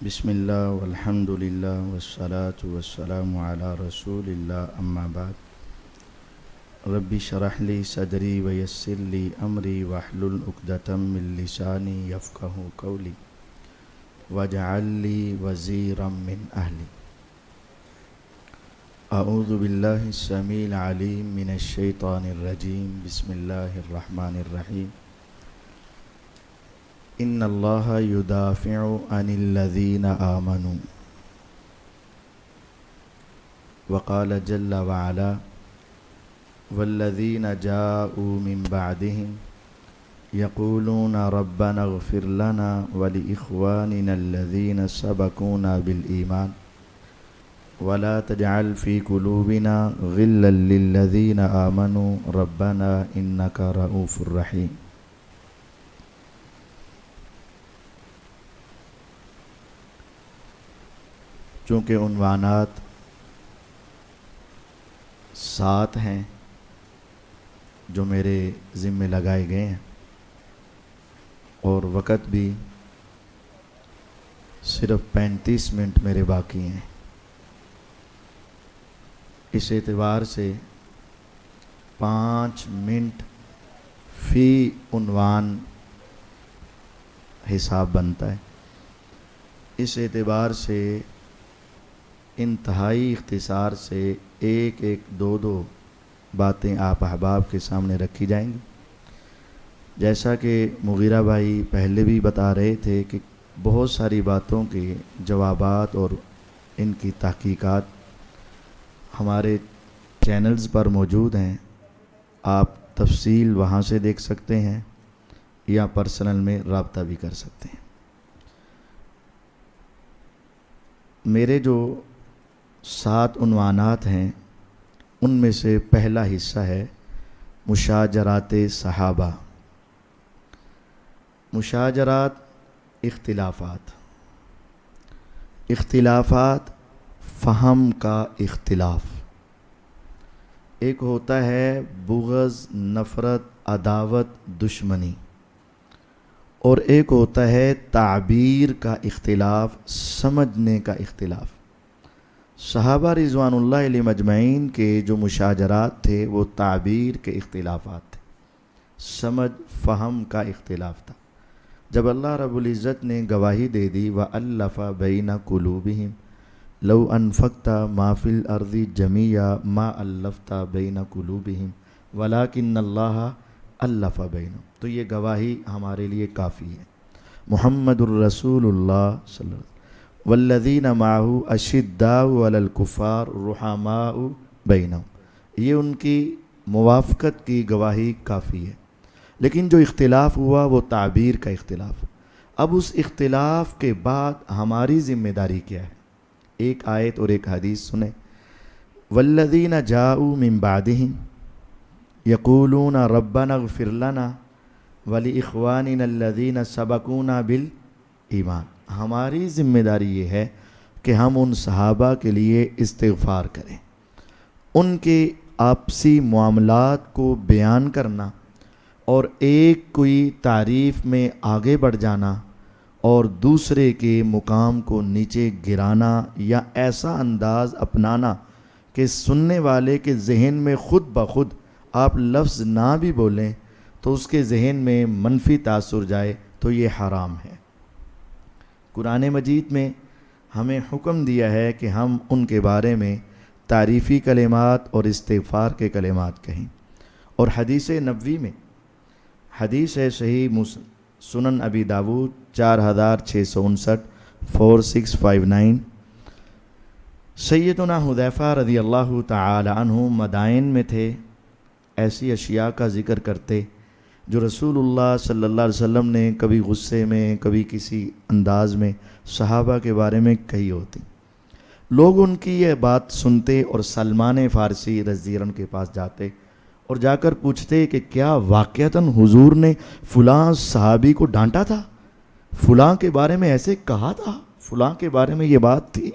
بسم اللہ والحمد للہ والصلاة والسلام علی رسول اللہ اما بعد رب اشرح لی صدری ویسر لی امری واحلل عقدۃ من لسانی یفقہوا قولی واجعل لی وزیرا من اہلی اعوذ باللہ السمیع العلیم من الشیطان الرجیم بسم اللہ الرحمن الرحیم ان اللہ یدافع عن الذین آمنوا وقال جل وعلا والذین جاءوا من بعدهم یقولون ربنا اغفر لنا ولإخواننا الذین سبقونا بالایمان ولا تجعل في قلوبنا غلا للذین آمنوا ربنا انک رؤوف رحیم۔ چونکہ عنوانات 7 ہیں جو میرے ذمے لگائے گئے ہیں اور وقت بھی صرف 35 منٹ میرے باقی ہیں، اس اعتبار سے 5 منٹ فی عنوان حساب بنتا ہے۔ اس اعتبار سے انتہائی اختصار سے ایک دو باتیں آپ احباب کے سامنے رکھی جائیں گی۔ جیسا کہ مغیرہ بھائی پہلے بھی بتا رہے تھے کہ بہت ساری باتوں کے جوابات اور ان کی تحقیقات ہمارے چینلز پر موجود ہیں، آپ تفصیل وہاں سے دیکھ سکتے ہیں یا پرسنل میں رابطہ بھی کر سکتے ہیں۔ میرے جو 7 عنوانات ہیں ان میں سے پہلا حصہ ہے مشاجرات صحابہ۔ مشاجرات اختلافات فہم کا اختلاف۔ ایک ہوتا ہے بغض، نفرت، عداوت، دشمنی، اور ایک ہوتا ہے تعبیر کا اختلاف، سمجھنے کا اختلاف۔ صحابہ رضوان اللہ علیہ مجمعین کے جو مشاجرات تھے وہ تعبیر کے اختلافات تھے، سمجھ فہم کا اختلاف تھا۔ جب اللہ رب العزت نے گواہی دے دی وَأَلَّفَ بَيْنَ قُلُوبِهِمْ لَوْ أَنفَقْتَ مَا فِي الْأَرْضِ جَمِيعًا مَا أَلَّفْتَ بَيْنَ قُلُوبِهِمْ وَلَكِنَّ اللَّهَ أَلَّفَ بَيْنَهُمْ۔ تو یہ گواہی ہمارے لیے کافی ہے۔ محمد الرسول اللہ صلی اللہ علیہ وسلم والذین معہ اشداء علی الکفار رحماء بینہم، یہ ان کی موافقت کی گواہی کافی ہے۔ لیکن جو اختلاف ہوا وہ تعبیر کا اختلاف۔ اب اس اختلاف کے بعد ہماری ذمہ داری کیا ہے؟ ایک آیت اور ایک حدیث سنیں۔ والذین جاءوا من بعدہم یقولون ربنا اغفر لنا ولإخواننا الذین سبقونا بالایمان۔ ہماری ذمہ داری یہ ہے کہ ہم ان صحابہ کے لیے استغفار کریں، ان کے آپسی معاملات کو بیان کرنا اور ایک کوئی تعریف میں آگے بڑھ جانا اور دوسرے کے مقام کو نیچے گرانا یا ایسا انداز اپنانا کہ سننے والے کے ذہن میں خود بخود آپ لفظ نہ بھی بولیں تو اس کے ذہن میں منفی تاثر جائے، تو یہ حرام ہے۔ قرآن مجید میں ہمیں حکم دیا ہے کہ ہم ان کے بارے میں تعریفی کلمات اور استغفار کے کلمات کہیں، اور حدیث نبوی میں حدیث ہے صحیح سنن ابی داود 4659 4659، سیدنا حذیفہ رضی اللہ تعالی عنہ مدائن میں تھے، ایسی اشیاء کا ذکر کرتے جو رسول اللہ صلی اللہ علیہ وسلم نے کبھی غصے میں کبھی کسی انداز میں صحابہ کے بارے میں کہی ہوتی۔ لوگ ان کی یہ بات سنتے اور سلمان فارسی رضی اللہ عنہ کے پاس جاتے اور جا کر پوچھتے کہ کیا واقعتاً حضور نے فلاں صحابی کو ڈانٹا تھا، فلاں کے بارے میں ایسے کہا تھا، فلاں کے بارے میں یہ بات تھی،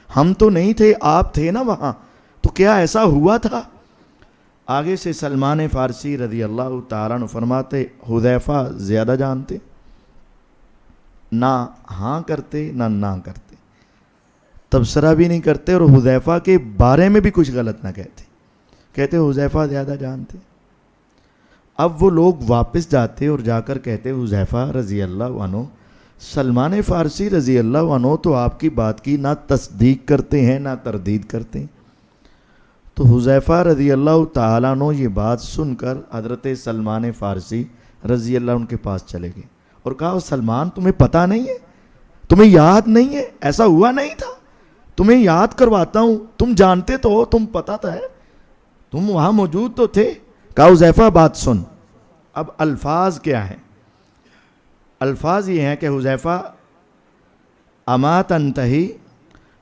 ہم تو نہیں تھے، آپ تھے نا وہاں، تو کیا ایسا ہوا تھا؟ آگے سے سلمان فارسی رضی اللہ تعالیٰ عنہ فرماتے حذیفہ زیادہ جانتے، نہ ہاں کرتے نہ کرتے، تبصرہ بھی نہیں کرتے، اور حذیفہ کے بارے میں بھی کچھ غلط نہ کہتے حذیفہ زیادہ جانتے۔ اب وہ لوگ واپس جاتے اور جا کر کہتے حذیفہ رضی اللہ عنہ، سلمان فارسی رضی اللہ عنہ تو آپ کی بات کی نہ تصدیق کرتے ہیں نہ تردید کرتے ہیں۔ تو حذیفہ رضی اللہ تعالیٰ عنہ یہ بات سن کر حضرت سلمان فارسی رضی اللہ عنہ کے پاس چلے گئے اور کہا سلمان تمہیں پتہ نہیں ہے، تمہیں یاد نہیں ہے، ایسا ہوا نہیں تھا، تمہیں یاد کرواتا ہوں، تم جانتے تو ہو، تم پتہ تھا ہے، تم وہاں موجود تو تھے۔ کہا حذیفہ بات سن۔ اب الفاظ کیا ہیں؟ الفاظ یہ ہیں کہ حذیفہ اما تنتہی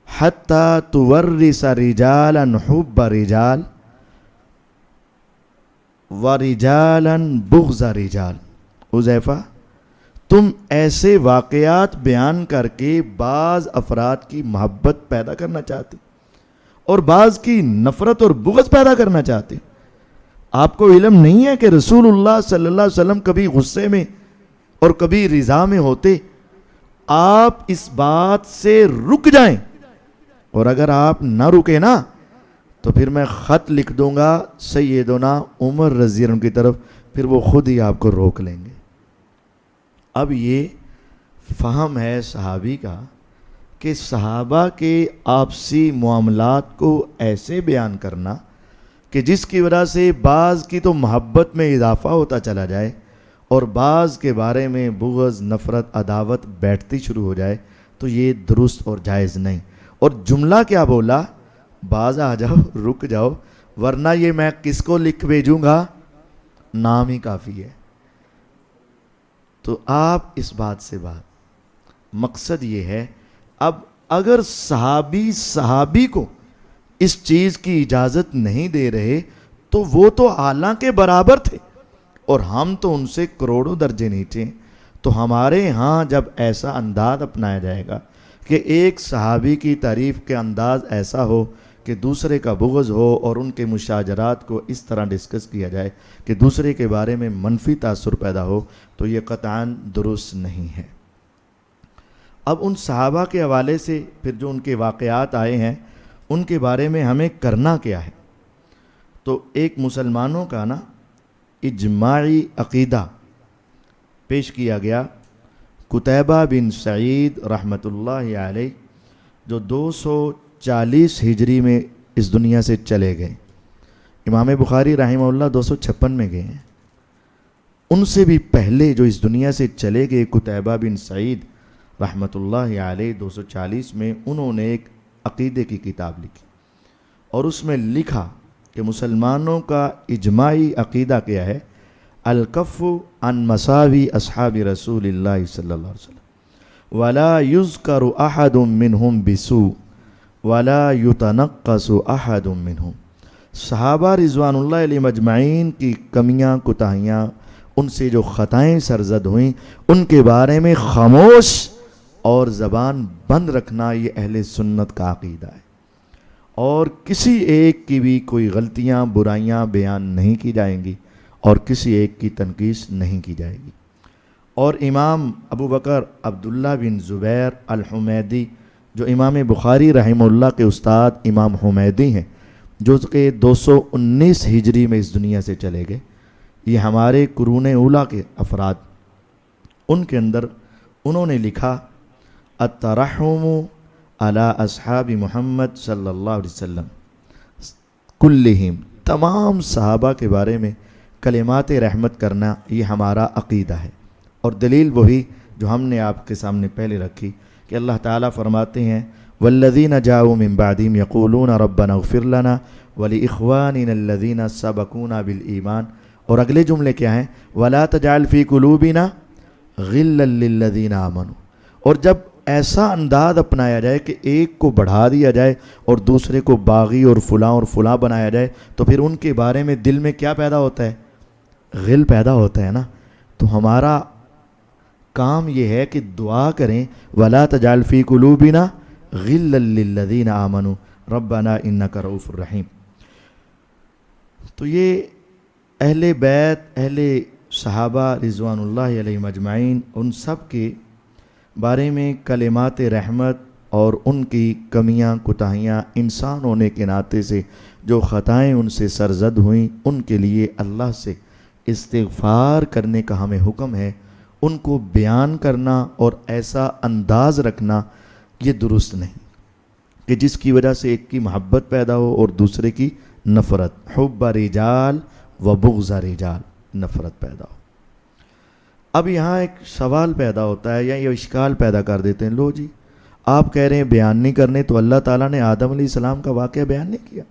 حتی تورث رجالا حب رجال ورجالا بغض رجال، حذیفہ تم ایسے واقعات بیان کر کے بعض افراد کی محبت پیدا کرنا چاہتے اور بعض کی نفرت اور بغض پیدا کرنا چاہتے۔ آپ کو علم نہیں ہے کہ رسول اللہ صلی اللہ علیہ وسلم کبھی غصے میں اور کبھی رضا میں ہوتے؟ آپ اس بات سے رک جائیں، اور اگر آپ نہ رکے نا تو پھر میں خط لکھ دوں گا سیدنا عمر رضی اللہ عنہ کی طرف، پھر وہ خود ہی آپ کو روک لیں گے۔ اب یہ فہم ہے صحابی کا کہ صحابہ کے آپسی معاملات کو ایسے بیان کرنا کہ جس کی وجہ سے بعض کی تو محبت میں اضافہ ہوتا چلا جائے اور بعض کے بارے میں بغض، نفرت، عداوت بیٹھتی شروع ہو جائے، تو یہ درست اور جائز نہیں۔ اور جملہ کیا بولا؟ باز آ جاؤ، رک جاؤ، ورنہ یہ میں کس کو لکھ بھیجوں گا، نام ہی کافی ہے۔ تو آپ اس بات سے مقصد یہ ہے، اب اگر صحابی کو اس چیز کی اجازت نہیں دے رہے تو وہ تو اعلیٰ کے برابر تھے اور ہم تو ان سے کروڑوں درجے نیچے ہیں۔ تو ہمارے ہاں جب ایسا انداز اپنایا جائے گا کہ ایک صحابی کی تعریف کے انداز ایسا ہو کہ دوسرے کا بغض ہو اور ان کے مشاجرات کو اس طرح ڈسکس کیا جائے کہ دوسرے کے بارے میں منفی تاثر پیدا ہو، تو یہ قطعاً درست نہیں ہے۔ اب ان صحابہ کے حوالے سے پھر جو ان کے واقعات آئے ہیں ان کے بارے میں ہمیں کرنا کیا ہے؟ تو ایک مسلمانوں کا نا اجماعی عقیدہ پیش کیا گیا قتیبہ بن سعید رحمۃ اللہ علیہ، جو 240 ہجری میں اس دنیا سے چلے گئے۔ امام بخاری رحمہ اللہ 256 میں گئے ہیں۔ ان سے بھی پہلے جو اس دنیا سے چلے گئے قتیبہ بن سعید رحمۃ اللہ علیہ 240 میں، انہوں نے ایک عقیدے کی کتاب لکھی اور اس میں لکھا کہ مسلمانوں کا اجماعی عقیدہ کیا ہے؟ الکف عن مساوی اصحاب رسول اللہ صلی اللہ علیہ وسلم ولا یذکر احد منہم بسوء ولا یتنقص احد منہم۔ صحابہ رضوان اللہ علیہ مجمعین کی کمیاں، کوتاہیاں، ان سے جو خطائیں سرزد ہوئیں ان کے بارے میں خاموش اور زبان بند رکھنا، یہ اہل سنت کا عقیدہ ہے، اور کسی ایک کی بھی کوئی غلطیاں، برائیاں بیان نہیں کی جائیں گی اور کسی ایک کی تنقیص نہیں کی جائے گی۔ اور امام ابو بکر عبداللہ بن زبیر الحمیدی، جو امام بخاری رحمہ اللہ کے استاد امام حمیدی ہیں، جو کہ 219 ہجری میں اس دنیا سے چلے گئے، یہ ہمارے قرون اولیٰ کے افراد، ان کے اندر انہوں نے لکھا الترحم علی اصحاب محمد صلی اللہ علیہ وسلم کلہم، تمام صحابہ کے بارے میں کلمات رحمت کرنا، یہ ہمارا عقیدہ ہے۔ اور دلیل وہی جو ہم نے آپ کے سامنے پہلے رکھی کہ اللہ تعالیٰ فرماتے ہیں والذین جاؤوا من بعدہم یقولون ربنا اغفر لنا ولاخواننا الذین سبقونا بالایمان، اور اگلے جملے کیا ہیں؟ ولا تجعل فی قلوبنا غلا للذین آمنوا۔ اور جب ایسا انداز اپنایا جائے کہ ایک کو بڑھا دیا جائے اور دوسرے کو باغی اور فلاں بنایا جائے، تو پھر ان کے بارے میں دل میں کیا پیدا ہوتا ہے؟ غل پیدا ہوتا ہے نا۔ تو ہمارا کام یہ ہے کہ دعا کریں ولا تجعل فی قلوبنا غلا للذین آمنوا ربنا انک رؤوف رحیم۔ تو یہ اہل بیت، اہل صحابہ رضوان اللہ علیہ مجمعین، ان سب کے بارے میں کلمات رحمت اور ان کی کمیاں کوتاہیاں انسان ہونے کے ناطے سے جو خطائیں ان سے سرزد ہوئیں ان کے لیے اللہ سے استغفار کرنے کا ہمیں حکم ہے. ان کو بیان کرنا اور ایسا انداز رکھنا یہ درست نہیں کہ جس کی وجہ سے ایک کی محبت پیدا ہو اور دوسرے کی نفرت. حب رجال و بغض رجال، نفرت پیدا ہو. اب یہاں ایک سوال پیدا ہوتا ہے یا یہ اشکال پیدا کر دیتے ہیں، لو جی آپ کہہ رہے ہیں بیان نہیں کرنے، تو اللہ تعالیٰ نے آدم علیہ السلام کا واقعہ بیان نہیں کیا؟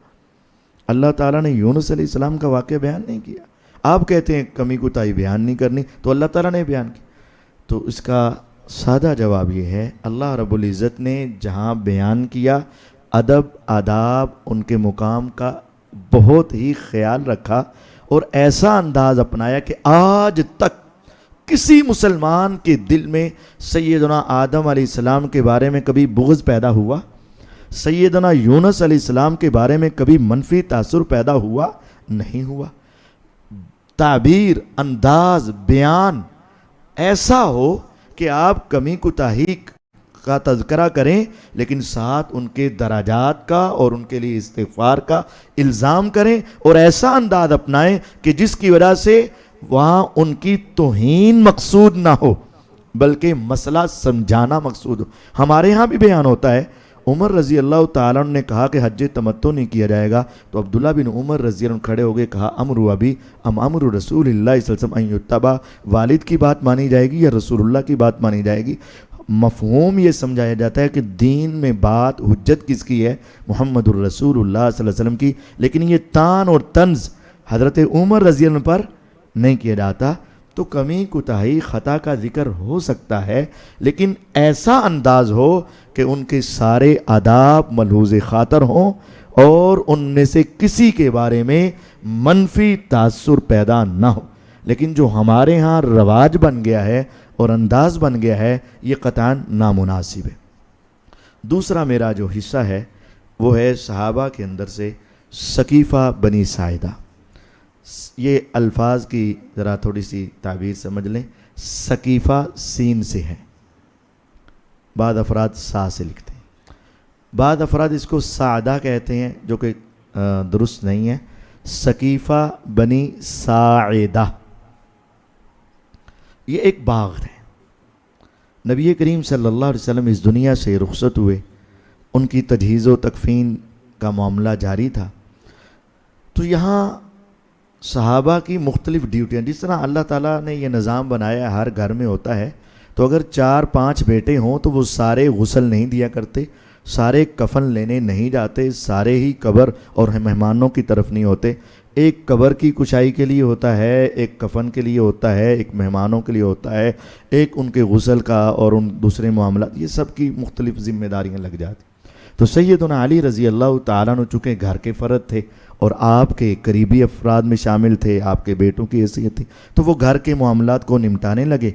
اللہ تعالیٰ نے یونس علیہ السلام کا واقعہ بیان نہیں کیا؟ آپ کہتے ہیں کمی کوتاہی بیان نہیں کرنی، تو اللہ تعالیٰ نے بیان کی. تو اس کا سادہ جواب یہ ہے، اللہ رب العزت نے جہاں بیان کیا ادب آداب ان کے مقام کا بہت ہی خیال رکھا اور ایسا انداز اپنایا کہ آج تک کسی مسلمان کے دل میں سیدنا آدم علیہ السلام کے بارے میں کبھی بغض پیدا ہوا؟ سیدنا یونس علیہ السلام کے بارے میں کبھی منفی تاثر پیدا ہوا؟ نہیں ہوا. تعبیر، انداز، بیان ایسا ہو کہ آپ کمی کوتاہی کا تذکرہ کریں لیکن ساتھ ان کے درجات کا اور ان کے لیے استغفار کا الزام کریں اور ایسا انداز اپنائیں کہ جس کی وجہ سے وہاں ان کی توہین مقصود نہ ہو بلکہ مسئلہ سمجھانا مقصود ہو. ہمارے ہاں بھی بیان ہوتا ہے، عمر رضی اللہ تعالیٰ نے کہا کہ حج تمتع نہیں کیا جائے گا، تو عبداللہ بن عمر رضی اللہ عنہ کھڑے ہو گئے، کہا امر ابی ام امر رسول اللہ صلی اللہ علیہ وسلم ان یتبع، والد کی بات مانی جائے گی یا رسول اللہ کی بات مانی جائے گی؟ مفہوم یہ سمجھایا جاتا ہے کہ دین میں بات حجت کس کی ہے؟ محمد الرسول اللہ صلی اللہ علیہ وسلم کی، لیکن یہ تان اور طنز حضرت عمر رضی اللہ عنہ پر نہیں کیا جاتا. تو کمی کوتاہی خطا کا ذکر ہو سکتا ہے لیکن ایسا انداز ہو کہ ان کے سارے آداب ملحوظ خاطر ہوں اور ان میں سے کسی کے بارے میں منفی تاثر پیدا نہ ہو. لیکن جو ہمارے ہاں رواج بن گیا ہے اور انداز بن گیا ہے یہ قطعاً نامناسب ہے. دوسرا میرا جو حصہ ہے وہ ہے صحابہ کے اندر سے ثقیفہ بنی ساعدہ. یہ الفاظ کی ذرا تھوڑی سی تعبیر سمجھ لیں. ثقیفہ سین سے ہے، بعض افراد سا سے لکھتے ہیں، بعض افراد اس کو سعدہ کہتے ہیں جو کہ درست نہیں ہے. ثقیفہ بنی ساعدہ یہ ایک باغ ہے. نبی کریم صلی اللہ علیہ وسلم اس دنیا سے رخصت ہوئے، ان کی تجہیز و تکفین کا معاملہ جاری تھا. تو یہاں صحابہ کی مختلف ڈیوٹیاں، جس طرح اللہ تعالیٰ نے یہ نظام بنایا ہر گھر میں ہوتا ہے، تو اگر 4-5 بیٹے ہوں تو وہ سارے غسل نہیں دیا کرتے، سارے کفن لینے نہیں جاتے، سارے ہی قبر اور مہمانوں کی طرف نہیں ہوتے. ایک قبر کی کشائی کے لیے ہوتا ہے، ایک کفن کے لیے ہوتا ہے، ایک مہمانوں کے لیے ہوتا ہے، ایک ان کے غسل کا اور ان دوسرے معاملات، یہ سب کی مختلف ذمہ داریاں لگ جاتی. تو سیدنا علی رضی اللہ تعالیٰ عنہ چونکہ گھر کے فرد تھے اور آپ کے قریبی افراد میں شامل تھے، آپ کے بیٹوں کی حیثیت تھی، تو وہ گھر کے معاملات کو نمٹانے لگے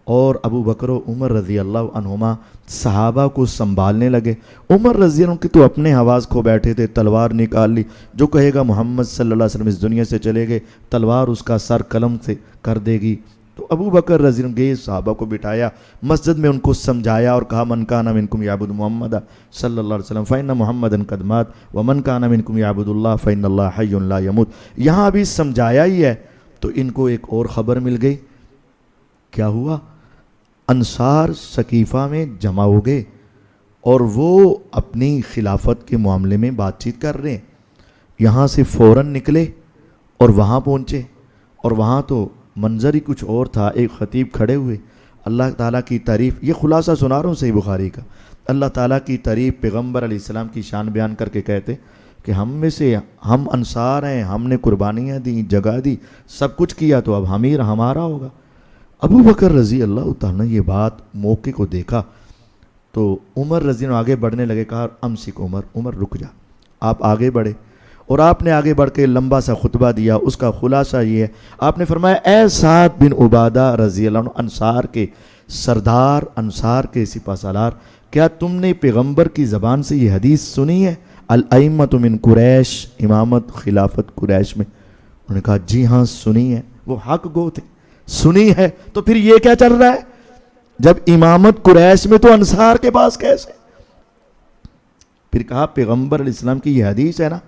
اور ابو بکر و عمر رضی اللہ عنہما صحابہ کو سنبھالنے لگے. عمر رضی اللہ عنہ کی تو اپنے حواس کھو بیٹھے تھے، تلوار نکال لی، جو کہے گا محمد صلی اللہ علیہ وسلم اس دنیا سے چلے گئے تلوار اس کا سر قلم سے کر دے گی. تو ابو بکر رضی اللہ عنہ گئے، صحابہ کو بٹھایا، مسجد میں ان کو سمجھایا اور کہا من کان منکم یعبد محمد صلی اللہ علیہ وسلم فإن محمدا قد مات ومن کان منکم یعبد اللہ فإن اللہ حی لا یموت. یہاں بھی سمجھایا ہی ہے. تو ان کو ایک اور خبر مل گئی. کیا ہوا؟ انصار ثقیفہ میں جمع ہو گئے اور وہ اپنی خلافت کے معاملے میں بات چیت کر رہے ہیں. یہاں سے فوراً نکلے اور وہاں پہنچے اور وہاں تو منظر ہی کچھ اور تھا. ایک خطیب کھڑے ہوئے، اللہ تعالیٰ کی تعریف، یہ خلاصہ سنا رہا ہوں صحیح بخاری کا، اللہ تعالیٰ کی تعریف پیغمبر علیہ السلام کی شان بیان کر کے کہتے کہ ہم میں سے ہم انصار ہیں، ہم نے قربانیاں دیں، جگہ دی، سب کچھ کیا، تو اب امیر ہمارا ہوگا. ابو بکر رضی اللہ تعالیٰ نے یہ بات موقع کو دیکھا تو عمر رضی اللہ آگے بڑھنے لگے، کہا امسک عمر، عمر رک جا. آپ آگے بڑھے اور آپ نے آگے بڑھ کے لمبا سا خطبہ دیا. اس کا خلاصہ یہ ہے، آپ نے فرمایا اے سعد بن عبادہ رضی اللہ عنہ، انصار کے سردار، انصار کے سپہ سالار، کیا تم نے پیغمبر کی زبان سے یہ حدیث سنی ہے الائمۃ من قریش، امامت خلافت قریش میں؟ انہوں نے کہا جی ہاں سنی ہے. وہ حق گو تھے، سنی ہے. تو پھر یہ کیا چل رہا ہے؟ جب امامت قریش میں تو انصار کے پاس کیسے؟ پھر کہا پیغمبر علیہ السلام کی یہ حدیث ہے نا؟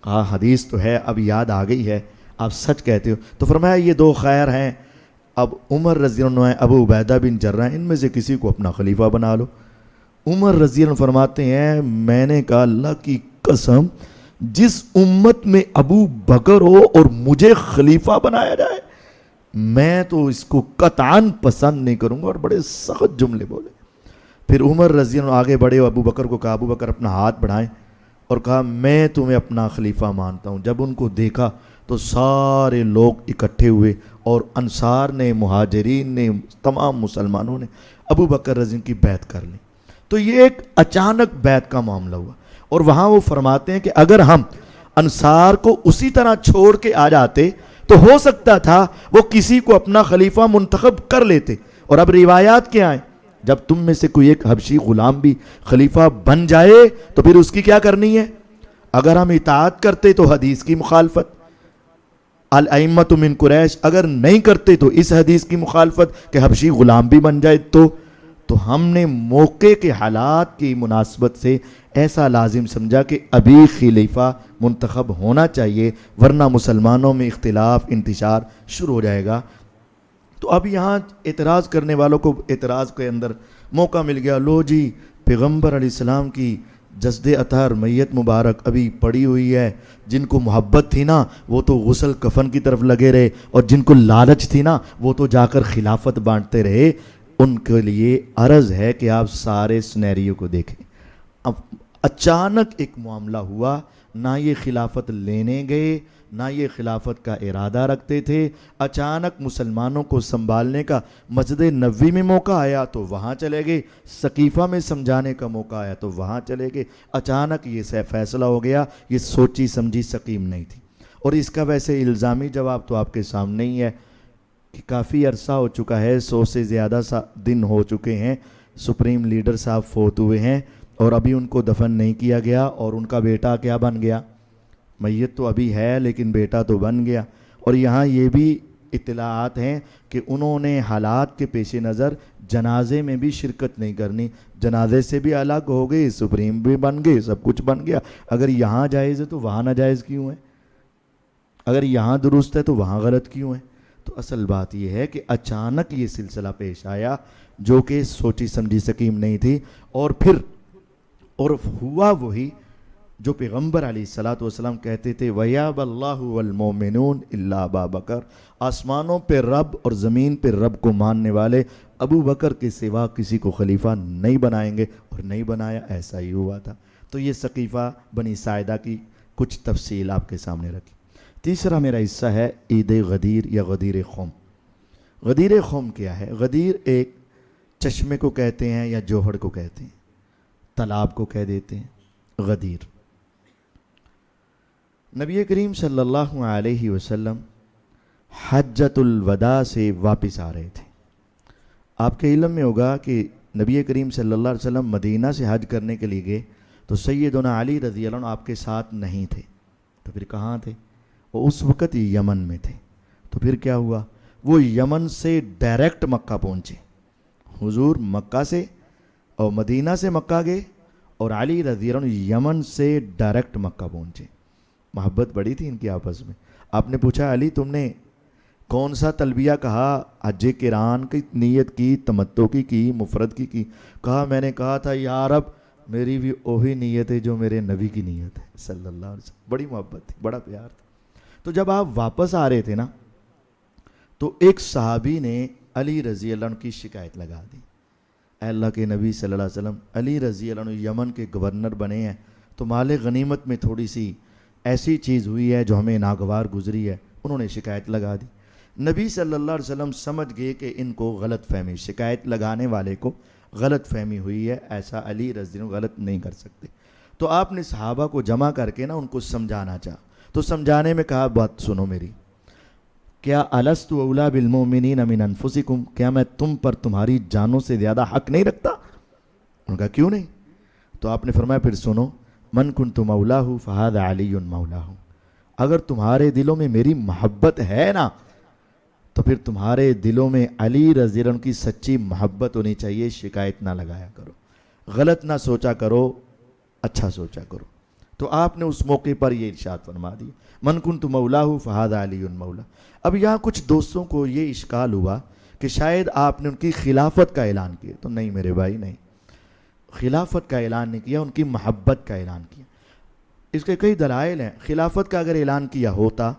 کہا حدیث تو ہے، اب یاد آ گئی ہے، آپ سچ کہتے ہو۔ تو فرمایا یہ دو خیر ہیں، اب عمر رضی اللہ عنہ، ابو عبیدہ بن جراح، ان میں سے کسی کو اپنا خلیفہ بنا لو۔ عمر رضی اللہ عنہ فرماتے ہیں میں نے کہا اللہ کی قسم، جس امت میں ابو بکر ہو اور مجھے خلیفہ بنایا جائے میں تو اس کو قطعاً پسند نہیں کروں گا، اور بڑے سخت جملے بولے۔ پھر عمر رضی اللہ عنہ آگے بڑھے، ابو بکر کو کہا ابو بکر اپنا ہاتھ بڑھائیں، اور کہا میں تمہیں اپنا خلیفہ مانتا ہوں۔ جب ان کو دیکھا تو سارے لوگ اکٹھے ہوئے، اور انصار نے، مہاجرین نے، تمام مسلمانوں نے ابو بکر رضی اللہ عنہ کی بیعت کر لی۔ تو یہ ایک اچانک بیعت کا معاملہ ہوا، اور وہاں وہ فرماتے ہیں کہ اگر ہم انصار کو اسی طرح چھوڑ کے آ جاتے تو ہو سکتا تھا وہ کسی کو اپنا خلیفہ منتخب کر لیتے۔ اور اب روایات کیا ہیں؟ جب تم میں سے کوئی ایک حبشی غلام بھی خلیفہ بن جائے تو پھر اس کی کیا کرنی ہے؟ اگر ہم اطاعت کرتے تو حدیث کی مخالفت، الائمۃ من قریش، اگر نہیں کرتے تو اس حدیث کی مخالفت کہ حبشی غلام بھی بن جائے تو ہم نے موقع کے حالات کی مناسبت سے ایسا لازم سمجھا کہ ابھی خلیفہ منتخب ہونا چاہیے، ورنہ مسلمانوں میں اختلاف انتشار شروع ہو جائے گا۔ تو اب یہاں اعتراض کرنے والوں کو اعتراض کے اندر موقع مل گیا، لو جی پیغمبر علیہ السلام کی جسد اطہر میت مبارک ابھی پڑی ہوئی ہے، جن کو محبت تھی نا وہ تو غسل کفن کی طرف لگے رہے، اور جن کو لالچ تھی نا وہ تو جا کر خلافت بانٹتے رہے۔ ان کے لیے عرض ہے کہ آپ سارے سینیریو کو دیکھیں۔ اب اچانک ایک معاملہ ہوا، نہ یہ خلافت لینے گئے نہ یہ خلافت کا ارادہ رکھتے تھے، اچانک مسلمانوں کو سنبھالنے کا مسجد نبوی میں موقع آیا تو وہاں چلے گئے، سقیفہ میں سمجھانے کا موقع آیا تو وہاں چلے گئے، اچانک یہ فیصلہ ہو گیا، یہ سوچی سمجھی سقیم نہیں تھی۔ اور اس کا ویسے الزامی جواب تو آپ کے سامنے ہی ہے کہ کافی عرصہ ہو چکا ہے، 100 سے زیادہ دن ہو چکے ہیں، سپریم لیڈر صاحب فوت ہوئے ہیں اور ابھی ان کو دفن نہیں کیا گیا، اور ان کا بیٹا کیا بن گیا؟ میت تو ابھی ہے لیکن بیٹا تو بن گیا۔ اور یہاں یہ بھی اطلاعات ہیں کہ انہوں نے حالات کے پیش نظر جنازے میں بھی شرکت نہیں کرنی، جنازے سے بھی الگ ہو گئے، سپریم بھی بن گئے، سب کچھ بن گیا۔ اگر یہاں جائز ہے تو وہاں ناجائز کیوں ہے؟ اگر یہاں درست ہے تو وہاں غلط کیوں ہے؟ تو اصل بات یہ ہے کہ اچانک یہ سلسلہ پیش آیا جو کہ سوچی سمجھی سقیم نہیں تھی، اور پھر ہوا وہی جو پیغمبر علیہ الصلوۃ والسلام کہتے تھے، وَيَأْبَى اللَّهُ وَالْمُؤْمِنُونَ إِلَّا أَبَا بَكْرَ، آسمانوں پہ رب اور زمین پہ رب کو ماننے والے ابو بکر کے سوا کسی کو خلیفہ نہیں بنائیں گے، اور نہیں بنایا، ایسا ہی ہوا تھا۔ تو یہ سقیفہ بنی ساعدہ کی کچھ تفصیل آپ کے سامنے رکھی۔ تیسرا میرا حصہ ہے عید غدیر یا غدیر خم۔ غدیر خم کیا ہے؟ غدیر ایک چشمے کو کہتے ہیں یا جوہر کو کہتے ہیں، تالاب کو کہہ دیتے ہیں غدیر۔ نبی کریم صلی اللہ علیہ وسلم حجۃ الوداع سے واپس آ رہے تھے۔ آپ کے علم میں ہوگا کہ نبی کریم صلی اللہ علیہ وسلم مدینہ سے حج کرنے کے لیے گئے تو سیدنا علی رضی اللہ عنہ آپ کے ساتھ نہیں تھے، تو پھر کہاں تھے؟ وہ اس وقت یمن میں تھے۔ تو پھر کیا ہوا؟ وہ یمن سے ڈائریکٹ مکہ پہنچے، حضور مکہ سے اور مدینہ سے مکہ گئے، اور علی رضی اللہ عنہ یمن سے ڈائریکٹ مکہ پہنچے۔ محبت بڑی تھی ان کی آپس میں۔ آپ نے پوچھا علی تم نے کون سا تلبیہ کہا؟ حج قران کی نیت کی، تمتع کی، مفرد کی؟ کہا میں نے کہا تھا یا رب میری بھی وہی نیت ہے جو میرے نبی کی نیت ہے صلی اللہ علیہ وسلم۔ بڑی محبت تھی، بڑا پیار تھا۔ تو جب آپ واپس آ رہے تھے نا تو ایک صحابی نے علی رضی اللہ عنہ کی شکایت لگا دی، اے اللہ کے نبی صلی اللہ علیہ وسلم، علی رضی اللہ عنہ یمن کے گورنر بنے ہیں تو مال غنیمت میں تھوڑی سی ایسی چیز ہوئی ہے جو ہمیں ناگوار گزری ہے۔ انہوں نے شکایت لگا دی۔ نبی صلی اللہ علیہ وسلم سمجھ گئے کہ ان کو غلط فہمی، شکایت لگانے والے کو غلط فہمی ہوئی ہے، ایسا علی رضی اللہ عنہ غلط نہیں کر سکتے۔ تو آپ نے صحابہ کو جمع کر کے نا ان کو سمجھانا چاہا، تو سمجھانے میں کہا بات سنو میری، کیا الست اولی بالمؤمنین من انفسکم، کیا میں تم پر تمہاری جانوں سے زیادہ حق نہیں رکھتا؟ انہوں نے کہا کیوں نہیں؟ تو آپ نے فرمایا پھر سنو، من کنت مولاہ فہذا علی مولاہ، اگر تمہارے دلوں میں میری محبت ہے نا تو پھر تمہارے دلوں میں علی رضی اللہ عنہ کی سچی محبت ہونی چاہیے. شکایت نہ لگایا کرو, غلط نہ سوچا کرو, اچھا سوچا کرو. تو آپ نے اس موقع پر یہ ارشاد فرما دیا, من کنت مولاہ فہذا علی مولا. اب یہاں کچھ دوستوں کو یہ اشکال ہوا کہ شاید آپ نے ان کی خلافت کا اعلان کیا. تو نہیں میرے بھائی, نہیں, خلافت کا اعلان نہیں کیا, ان کی محبت کا اعلان کیا. اس کے کئی دلائل ہیں. خلافت کا اگر اعلان کیا ہوتا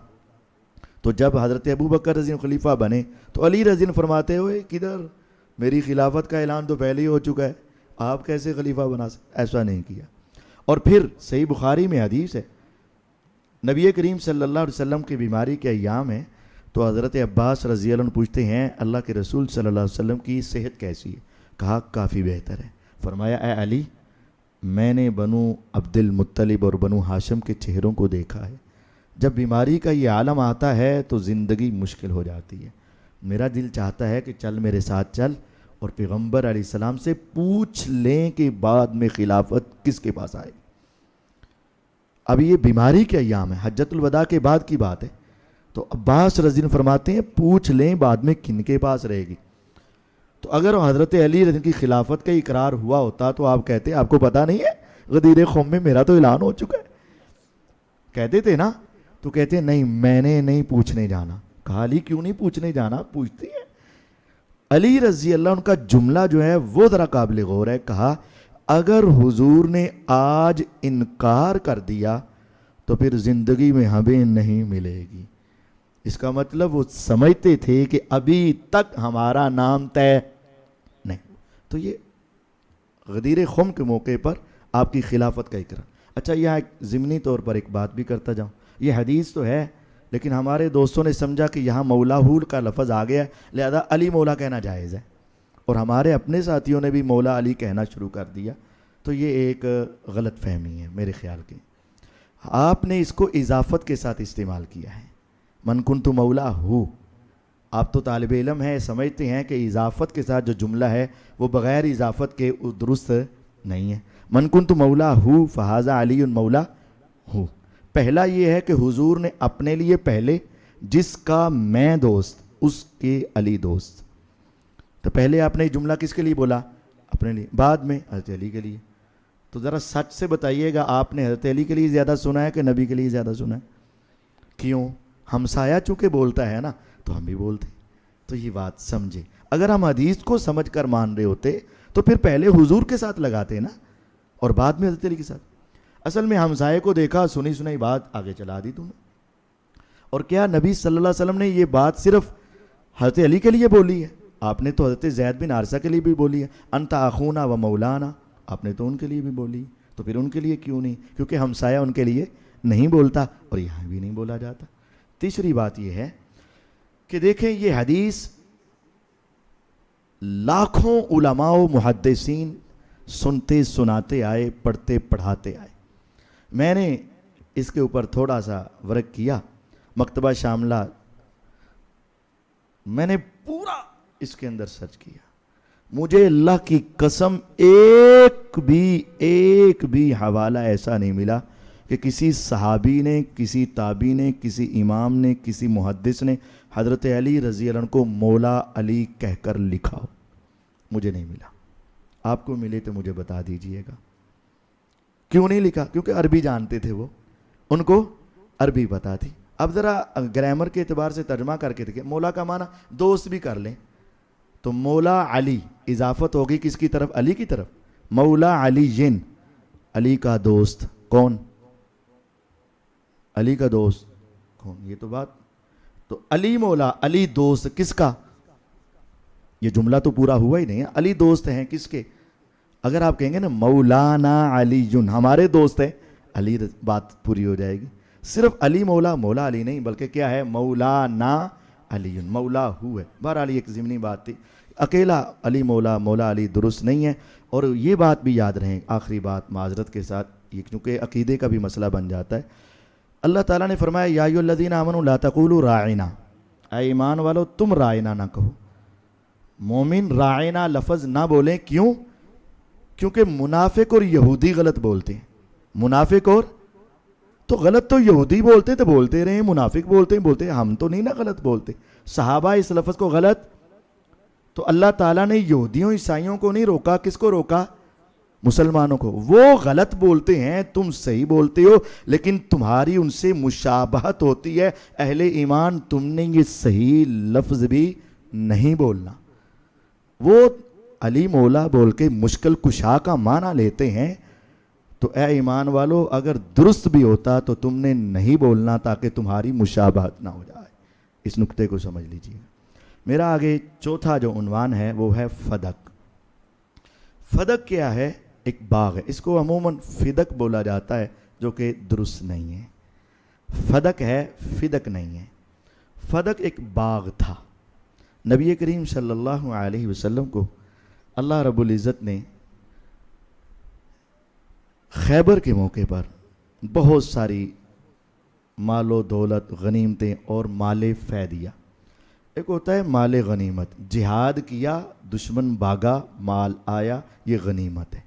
تو جب حضرت ابو بکر رضی اللہ عنہ خلیفہ بنے تو علی رضی اللہ عنہ فرماتے ہوئے کدھر, میری خلافت کا اعلان تو پہلے ہی ہو چکا ہے, آپ کیسے خلیفہ بنا سکتے. ایسا نہیں کیا. اور پھر صحیح بخاری میں حدیث ہے, نبی کریم صلی اللہ علیہ وسلم کی بیماری کے ایام ہیں تو حضرت عباس رضی اللہ عنہ پوچھتے ہیں اللہ کے رسول صلی اللہ علیہ وسلم کی صحت کیسی ہے. کہا کافی بہتر ہے. فرمایا اے علی, میں نے بنو عبد المطلب اور بنو ہاشم کے چہروں کو دیکھا ہے, جب بیماری کا یہ عالم آتا ہے تو زندگی مشکل ہو جاتی ہے. میرا دل چاہتا ہے کہ چل میرے ساتھ چل اور پیغمبر علیہ السلام سے پوچھ لیں کہ بعد میں خلافت کس کے پاس آئے. اب یہ بیماری کے ایام ہے, حجۃ الوداع کے بعد کی بات ہے. تو عباس رضی اللہ عنہ فرماتے ہیں پوچھ لیں بعد میں کن کے پاس رہے گی. تو اگر حضرت علی رضی اللہ عنہ کی خلافت کا اقرار ہوا ہوتا تو آپ کہتے آپ کو پتا نہیں ہے غدیر خم میں میرا تو اعلان ہو چکا ہے, کہتے تھے نا. تو کہتے نہیں میں نے نہیں پوچھنے جانا. کہا علی کیوں نہیں پوچھنے جانا, پوچھتی ہے. علی رضی اللہ عنہ کا جملہ جو ہے وہ ذرا قابل غور ہے. کہا اگر حضور نے آج انکار کر دیا تو پھر زندگی میں ہمیں نہیں ملے گی. اس کا مطلب وہ سمجھتے تھے کہ ابھی تک ہمارا نام طے نہیں. تو یہ غدیر خم کے موقع پر آپ کی خلافت کا اقرار. اچھا یہاں ایک ضمنی طور پر ایک بات بھی کرتا جاؤں. یہ حدیث تو ہے لیکن ہمارے دوستوں نے سمجھا کہ یہاں مولا کا لفظ آ گیا لہذا علی مولا کہنا جائز ہے, اور ہمارے اپنے ساتھیوں نے بھی مولا علی کہنا شروع کر دیا. تو یہ ایک غلط فہمی ہے میرے خیال کی. آپ نے اس کو اضافت کے ساتھ استعمال کیا ہے, من کنت مولا ہو. آپ تو طالب علم ہیں, سمجھتے ہیں کہ اضافت کے ساتھ جو جملہ ہے وہ بغیر اضافت کے درست نہیں ہے. من کنت مولا ہو فہذا علی مولا ہو. پہلا یہ ہے کہ حضور نے اپنے لیے پہلے, جس کا میں دوست اس کے علی دوست. تو پہلے آپ نے جملہ کس کے لیے بولا, اپنے لیے, بعد میں حضرت علی کے لیے. تو ذرا سچ سے بتائیے گا آپ نے حضرت علی کے لیے زیادہ سنا ہے کہ نبی کے لیے زیادہ سنا ہے؟ کیوں؟ ہمسایہ چونکہ بولتا ہے نا تو ہم بھی بولتے. تو یہ بات سمجھے. اگر ہم حدیث کو سمجھ کر مان رہے ہوتے تو پھر پہلے حضور کے ساتھ لگاتے نا اور بعد میں حضرت علی کے ساتھ. اصل میں ہمسائے کو دیکھا, سنی سنائی بات آگے چلا دی تم نے. اور کیا نبی صلی اللہ علیہ وسلم نے یہ بات صرف حضرت علی کے لیے بولی ہے؟ آپ نے تو حضرت زید بن حارثہ کے لیے بھی بولی ہے, انت اخونا و مولانا, آپ نے تو ان کے لیے بھی بولی. تو پھر ان کے لیے کیوں نہیں؟ کیونکہ ہمسایہ ان کے لیے نہیں بولتا اور یہاں بھی نہیں بولا جاتا. تیسری بات یہ ہے کہ دیکھیں یہ حدیث لاکھوں علماء و محدثین سنتے سناتے آئے, پڑھتے پڑھاتے آئے. میں نے اس کے اوپر تھوڑا سا ورک کیا, مکتبہ شاملہ میں نے پورا اس کے اندر سرچ کیا. مجھے اللہ کی قسم ایک بھی حوالہ ایسا نہیں ملا کہ کسی صحابی نے, کسی تابعی نے, کسی امام نے, کسی محدث نے حضرت علی رضی اللہ عنہ کو مولا علی کہہ کر لکھا ہو. مجھے نہیں ملا. آپ کو ملے تو مجھے بتا دیجئے گا. کیوں نہیں لکھا؟ کیونکہ عربی جانتے تھے, وہ ان کو عربی پتا تھی. اب ذرا گرامر کے اعتبار سے ترجمہ کر کے دیکھیں. مولا کا معنی دوست بھی کر لیں تو مولا علی اضافت ہوگی کس کی طرف؟ علی کی طرف. مولا علی جن, علی کا دوست. کون؟ علی کا دوست کون؟ یہ تو بات. تو علی مولا, علی دوست کس کا؟ یہ جملہ تو پورا ہوا ہی نہیں ہے. علی دوست ہیں کس کے؟ اگر آپ کہیں گے نا مولانا علی جن, ہمارے دوست ہیں علی, بات پوری ہو جائے گی. صرف علی مولا, مولا علی نہیں بلکہ کیا ہے؟ مولانا علی جن, مولا ہو ہے. بہرحال ایک ضمنی بات تھی. اکیلا علی مولا, مولا علی درست نہیں ہے. اور یہ بات بھی یاد رہیں, آخری بات معذرت کے ساتھ, یہ کیونکہ عقیدے کا بھی مسئلہ بن جاتا ہے. اللہ تعالیٰ نے فرمایا یا ایھا الذین آمنوا لا تقولوا راعنا, اے ایمان والو تم رائنا نہ کہو. مومن رائنا لفظ نہ بولیں. کیوں؟ کیونکہ منافق اور یہودی غلط بولتے ہیں. منافق اور, تو غلط تو یہودی بولتے تو بولتے رہے، منافق بولتے، ہم تو نہیں نا غلط بولتے. صحابہ اس لفظ کو غلط، تو اللہ تعالیٰ نے یہودیوں عیسائیوں کو نہیں روکا، کس کو روکا؟ مسلمانوں کو. وہ غلط بولتے ہیں، تم صحیح بولتے ہو، لیکن تمہاری ان سے مشابہت ہوتی ہے. اہل ایمان تم نے یہ صحیح لفظ بھی نہیں بولنا. وہ علی مولا بول کے مشکل کشا کا معنی لیتے ہیں، تو اے ایمان والو اگر درست بھی ہوتا تو تم نے نہیں بولنا تاکہ تمہاری مشابہت نہ ہو جائے. اس نکتے کو سمجھ لیجیے. میرا آگے چوتھا جو عنوان ہے وہ ہے فدق. فدق کیا ہے؟ ایک باغ ہے، اس کو عموماً فدق بولا جاتا ہے جو کہ درست نہیں ہے. فدق ہے، فدق نہیں ہے. فدق ایک باغ تھا. نبی کریم صلی اللہ علیہ وسلم کو اللہ رب العزت نے خیبر کے موقع پر بہت ساری مال و دولت، غنیمتیں اور مال فے دیا. ایک ہوتا ہے مال غنیمت، جہاد کیا، دشمن بھاگا، مال آیا، یہ غنیمت ہے.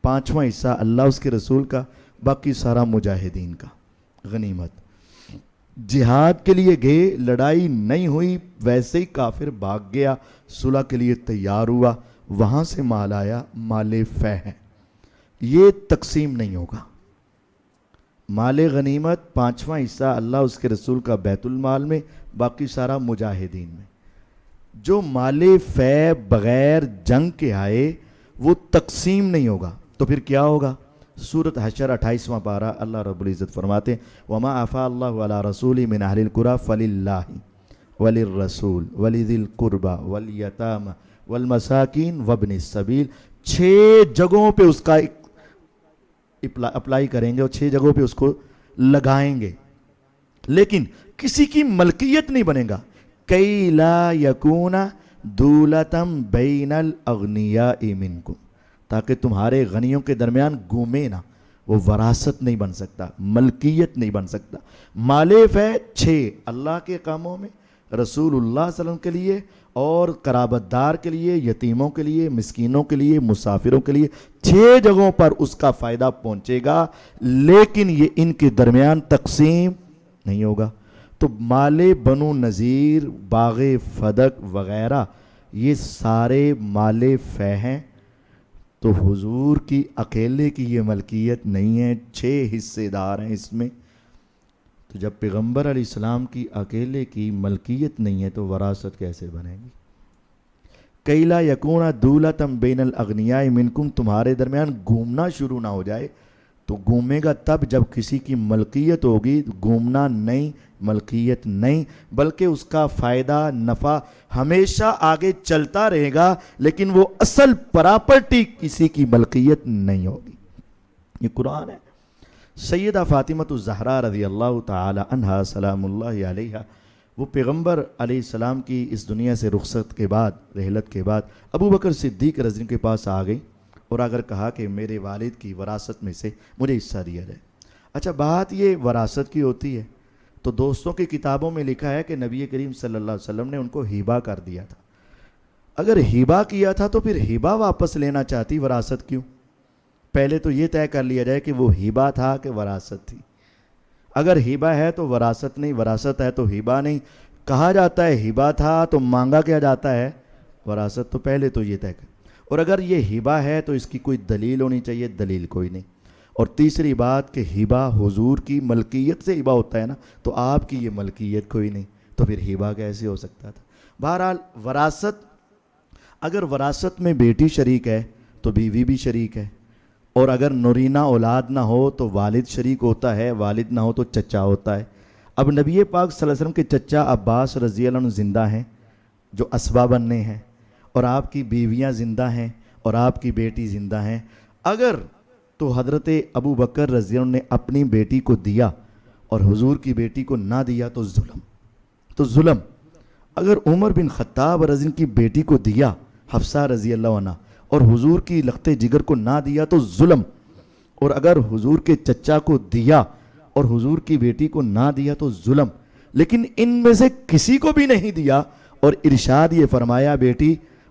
5واں حصہ اللہ اس کے رسول کا، باقی سارا مجاہدین کا غنیمت. جہاد کے لیے گئے، لڑائی نہیں ہوئی، ویسے ہی کافر بھاگ گیا، صلح کے لیے تیار ہوا، وہاں سے مال آیا، مال فے ہے. یہ تقسیم نہیں ہوگا. مال غنیمت 5واں حصہ اللہ اس کے رسول کا بیت المال میں، باقی سارا مجاہدین میں. جو مال فے بغیر جنگ کے آئے وہ تقسیم نہیں ہوگا. تو پھر کیا ہوگا؟ سورۃ حشر 28واں پارہ اللہ رب العزت فرماتے ہیں وَمَا أَفَاءَ اللَّهُ عَلَىٰ رَسُولِهِ مِنْ أَهْلِ الْقُرَىٰ فَلِلَّهِ وَلِلرَّسُولِ وَلِذِي الْقُرْبَىٰ وَالْيَتَامَىٰ وَالْمَسَاكِينِ وَابْنِ السَّبِيلِ. 6 جگہوں پہ اس کا اپلائی کریں گے اور 6 جگہوں پہ اس کو لگائیں گے، لیکن کسی کی ملکیت نہیں بنے گا. کَيْ لَا يَكُونَ دُولَةً بَيْنَ الْأَغْنِيَاءِ مِنْكُمْ، تاکہ تمہارے غنیوں کے درمیان گھومے نہ. وہ وراثت نہیں بن سکتا، ملکیت نہیں بن سکتا. مال فے 6 اللہ کے کاموں میں، رسول اللہ صلی اللہ علیہ وسلم کے لیے اور قرابت دار کے لیے، یتیموں کے لیے، مسکینوں کے لیے، مسافروں کے لیے. 6 جگہوں پر اس کا فائدہ پہنچے گا، لیکن یہ ان کے درمیان تقسیم نہیں ہوگا. تو مال بنو نذیر، باغ فدق وغیرہ یہ سارے مال فے ہیں. تو حضور کی اکیلے کی یہ ملکیت نہیں ہے، 6 حصے دار ہیں اس میں. تو جب پیغمبر علیہ السلام کی اکیلے کی ملکیت نہیں ہے تو وراثت کیسے بنے گی؟ کَيْ لَا يَكُونَ دُولَةً بَيْنَ الْأَغْنِيَاءِ مِنْكُمْ، تمہارے درمیان گھومنا شروع نہ ہو جائے. تو گھومے گا تب جب کسی کی ملکیت ہوگی. گھومنا نہیں، ملکیت نہیں، بلکہ اس کا فائدہ، نفع ہمیشہ آگے چلتا رہے گا، لیکن وہ اصل پراپرٹی کسی کی ملکیت نہیں ہوگی. یہ قرآن ہے. سیدہ فاطمہ الزہرا رضی اللہ تعالی عنہا سلام اللہ علیہ، وہ پیغمبر علیہ السلام کی اس دنیا سے رخصت کے بعد، رحلت کے بعد ابو بکر صدیق رضی اللہ عنہ کے پاس آ گئی اور اگر کہا کہ میرے والد کی وراثت میں سے مجھے حصہ دیا جائے. اچھا بات یہ وراثت کی ہوتی ہے تو دوستوں کی کتابوں میں لکھا ہے کہ نبی کریم صلی اللہ علیہ وسلم نے ان کو ہبہ کر دیا تھا. اگر ہبہ کیا تھا تو پھر ہبہ واپس لینا چاہتی، وراثت کیوں؟ پہلے تو یہ طے کر لیا جائے کہ وہ ہبہ تھا کہ وراثت تھی. اگر ہبہ ہے تو وراثت نہیں، وراثت ہے تو ہبہ نہیں. کہا جاتا ہے ہبہ تھا تو مانگا کیا جاتا ہے وراثت. تو پہلے تو یہ طے کر. اور اگر یہ ہبہ ہے تو اس کی کوئی دلیل ہونی چاہیے، دلیل کوئی نہیں. اور تیسری بات کہ ہبہ حضور کی ملکیت سے ہبہ ہوتا ہے نا، تو آپ کی یہ ملکیت کوئی نہیں، تو پھر ہبہ کیسے ہو سکتا تھا؟ بہرحال وراثت، اگر وراثت میں بیٹی شریک ہے تو بیوی بھی شریک ہے، اور اگر نورینہ اولاد نہ ہو تو والد شریک ہوتا ہے، والد نہ ہو تو چچا ہوتا ہے. اب نبی پاک صلی اللہ علیہ وسلم کے چچا عباس رضی اللہ عنہ زندہ ہیں جو اسبا بننے ہیں، اور آپ کی بیویاں زندہ ہیں اور آپ کی بیٹی زندہ ہیں. اگر تو حضرت ابو بکر رضی اللہ عنہ نے اپنی بیٹی کو دیا اور حضور کی بیٹی کو نہ دیا تو ظلم. اگر عمر بن خطاب رضی اللہ عنہ کی بیٹی کو دیا، حفصہ رضی اللہ عنہ، اور حضور کی لخت جگر کو نہ دیا تو ظلم. اور اگر حضور کے چچا کو دیا اور حضور کی بیٹی کو نہ دیا تو ظلم. لیکن ان میں سے کسی کو بھی نہیں دیا اور ارشاد یہ فرمایا بیٹی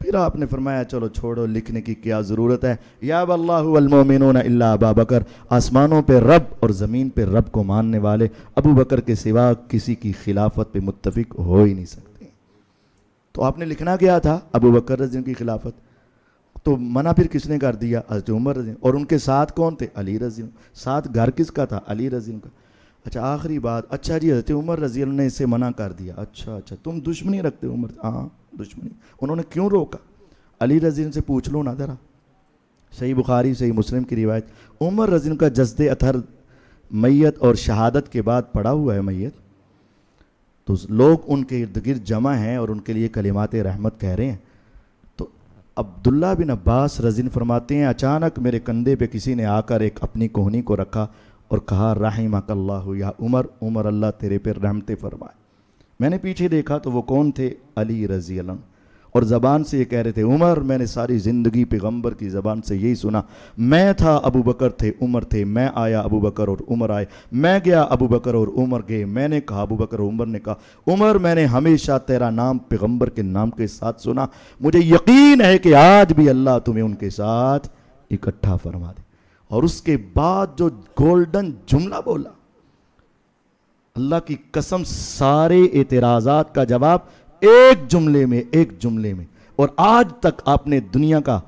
پھر آپ نے فرمایا چلو چھوڑو، لکھنے کی کیا ضرورت ہے، یا واللہ والمؤمنون الا ابا بکر، آسمانوں پہ رب اور زمین پہ رب کو ماننے والے ابو بکر کے سوا کسی کی خلافت پہ متفق ہو ہی نہیں سکتے۔ تو آپ نے لکھنا کیا تھا ابو بکر رضی اللہ کی خلافت، تو منع پھر کس نے کر دیا؟ حضرت عمر رضی اللہ، اور ان کے ساتھ کون تھے؟ علی رضی اللہ، ساتھ گھر کس کا تھا؟ علی رضی اللہ کا۔ اچھا آخری بات، اچھا جی حضرت عمر رضی اللہ نے اسے منع کر دیا، اچھا تم دشمنی رکھتے عمر؟ ہاں دشمنی۔ انہوں نے کیوں روکا؟ علی رضی اللہ سے پوچھ لو نا ذرا، صحیح بخاری صحیح مسلم کی روایت، عمر رضی اللہ کا جسد اطہر میت اور شہادت کے بعد پڑا ہوا ہے میت، تو لوگ ان کے ارد گرد جمع ہیں اور ان کے لیے کلمات رحمت کہہ رہے ہیں۔ تو عبداللہ بن عباس رضی اللہ فرماتے ہیں اچانک میرے کندھے پہ کسی نے آ کر ایک اپنی کوہنی کو رکھا اور کہا رحمک اللہ یا عمر، عمر اللہ تیرے پہ رحمت فرمائے۔ میں نے پیچھے دیکھا تو وہ کون تھے؟ علی رضی اللہ عنہ، اور زبان سے یہ کہہ رہے تھے عمر میں نے ساری زندگی پیغمبر کی زبان سے یہی سنا، میں تھا ابو بکر تھے عمر تھے، میں آیا ابو بکر اور عمر آئے، میں گیا ابو بکر اور عمر گئے، میں نے کہا ابو بکر اور عمر نے کہا عمر میں نے ہمیشہ تیرا نام پیغمبر کے نام کے ساتھ سنا، مجھے یقین ہے کہ آج بھی اللہ تمہیں ان کے ساتھ اکٹھا فرما دے۔ اور اس کے بعد جو گولڈن جملہ بولا، اللہ کی قسم سارے اعتراضات کا جواب ایک جملے میں، اور آج تک آپ نے دنیا کا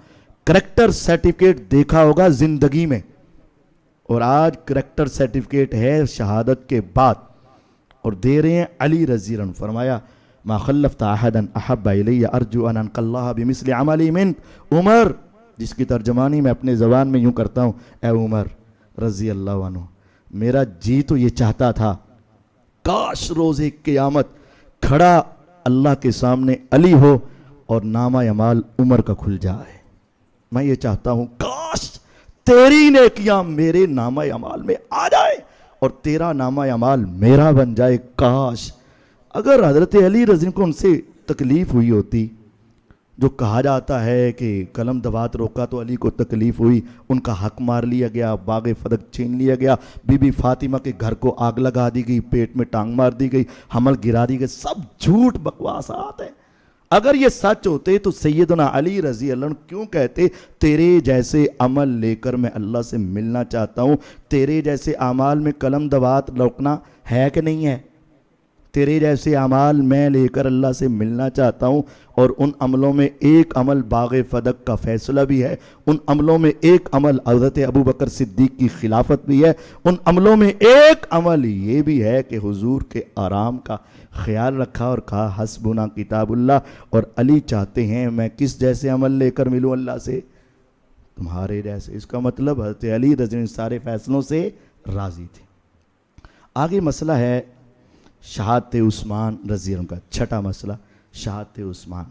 کریکٹر سرٹیفکیٹ دیکھا ہوگا زندگی میں، اور آج کریکٹر سرٹیفکیٹ ہے شہادت کے بعد، اور دے رہے ہیں علی رضی اللہ عنہ۔ فرمایا ما خلفت احدا احب الی ارجو ان القى الله بمثل عملی منک، عمر، جس کی ترجمانی میں اپنے زبان میں یوں کرتا ہوں، اے عمر رضی اللہ عنہ، میرا جی تو یہ چاہتا تھا کاش روز قیامت کھڑا اللہ کے سامنے علی ہو اور نامہ اعمال عمر کا کھل جائے۔ میں یہ چاہتا ہوں کاش تیری نیکیاں میرے نامہ اعمال میں آ جائے اور تیرا نامہ اعمال میرا بن جائے۔ کاش اگر حضرت علی رضی اللہ کو ان سے تکلیف ہوئی ہوتی، جو کہا جاتا ہے کہ قلم دوات روکا تو علی کو تکلیف ہوئی، ان کا حق مار لیا گیا، باغ فدق چھین لیا گیا، بی بی فاطمہ کے گھر کو آگ لگا دی گئی، پیٹ میں ٹانگ مار دی گئی، حمل گرا دی گئی، سب جھوٹ بکواسات ہیں۔ اگر یہ سچ ہوتے تو سیدنا علی رضی اللہ عنہ کیوں کہتے تیرے جیسے عمل لے کر میں اللہ سے ملنا چاہتا ہوں، تیرے جیسے اعمال میں قلم دوات روکنا ہے کہ نہیں ہے؟ تیرے جیسے اعمال میں لے کر اللہ سے ملنا چاہتا ہوں، اور ان عملوں میں ایک عمل باغ فدق کا فیصلہ بھی ہے، ان عملوں میں ایک عمل حضرت ابو بکر صدیق کی خلافت بھی ہے، ان عملوں میں ایک عمل یہ بھی ہے کہ حضور کے آرام کا خیال رکھا اور کہا حسبنا کتاب اللہ، اور علی چاہتے ہیں میں کس جیسے عمل لے کر ملوں اللہ سے؟ تمہارے جیسے۔ اس کا مطلب حضرت علی رضی اللہ عنہ سارے فیصلوں سے راضی تھے۔ آگے مسئلہ ہے شہادت عثمان رضی اللہ عنہ کا، چھٹا مسئلہ شہادت عثمان۔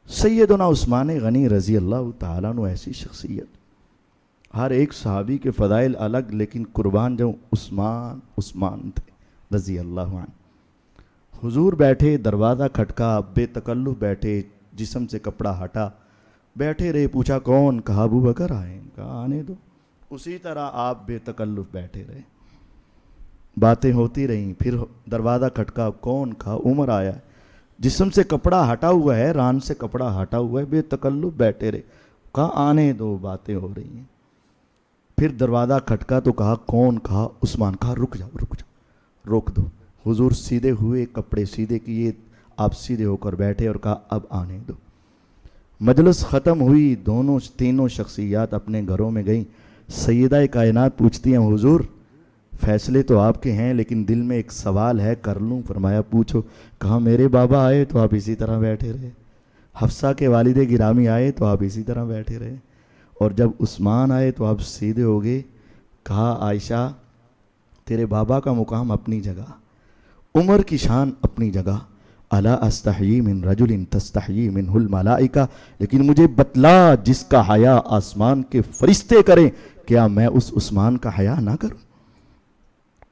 سیدنا عثمان غنی رضی اللہ تعالیٰ عنہ ایسی شخصیت، ہر ایک صحابی کے فضائل الگ، لیکن قربان جو عثمان تھے رضی اللہ عنہ۔ حضور بیٹھے، دروازہ کھٹکا، بے تکلف بیٹھے، جسم سے کپڑا ہٹا، بیٹھے رہے، پوچھا کون؟ کہا ابو بکر آئے، کہا آنے دو، اسی طرح آپ بے تکلف بیٹھے رہے، باتیں ہوتی رہیں، پھر دروازہ کھٹکا، کون؟ کہا عمر آیا ہے، جسم سے کپڑا ہٹا ہوا ہے، ران سے کپڑا ہٹا ہوا ہے، بے تکلف بیٹھے رہے، کہا آنے دو، باتیں ہو رہی ہیں۔ پھر دروازہ کھٹکا تو کہا کون؟ کہا عثمان، کہا رک جاؤ، روک دو۔ حضور سیدھے ہوئے، کپڑے سیدھے کیے، آپ سیدھے ہو کر بیٹھے اور کہا اب آنے دو۔ مجلس ختم ہوئی، تینوں شخصیات اپنے گھروں میں گئیں۔ سیدہ کائنات پوچھتی ہیں حضور فیصلے تو آپ کے ہیں لیکن دل میں ایک سوال ہے، کر لوں؟ فرمایا پوچھو۔ کہا میرے بابا آئے تو آپ اسی طرح بیٹھے رہے، حفصہ کے والد گرامی آئے تو آپ اسی طرح بیٹھے رہے، اور جب عثمان آئے تو آپ سیدھے ہو گئے۔ کہا عائشہ تیرے بابا کا مقام اپنی جگہ، عمر کی شان اپنی جگہ، الا استحیی من رجل تستحیی منہ الملائکہ، لیکن مجھے بتلا جس کا حیا آسمان کے فرشتے کریں، کیا میں اس عثمان کا حیا نہ کروں؟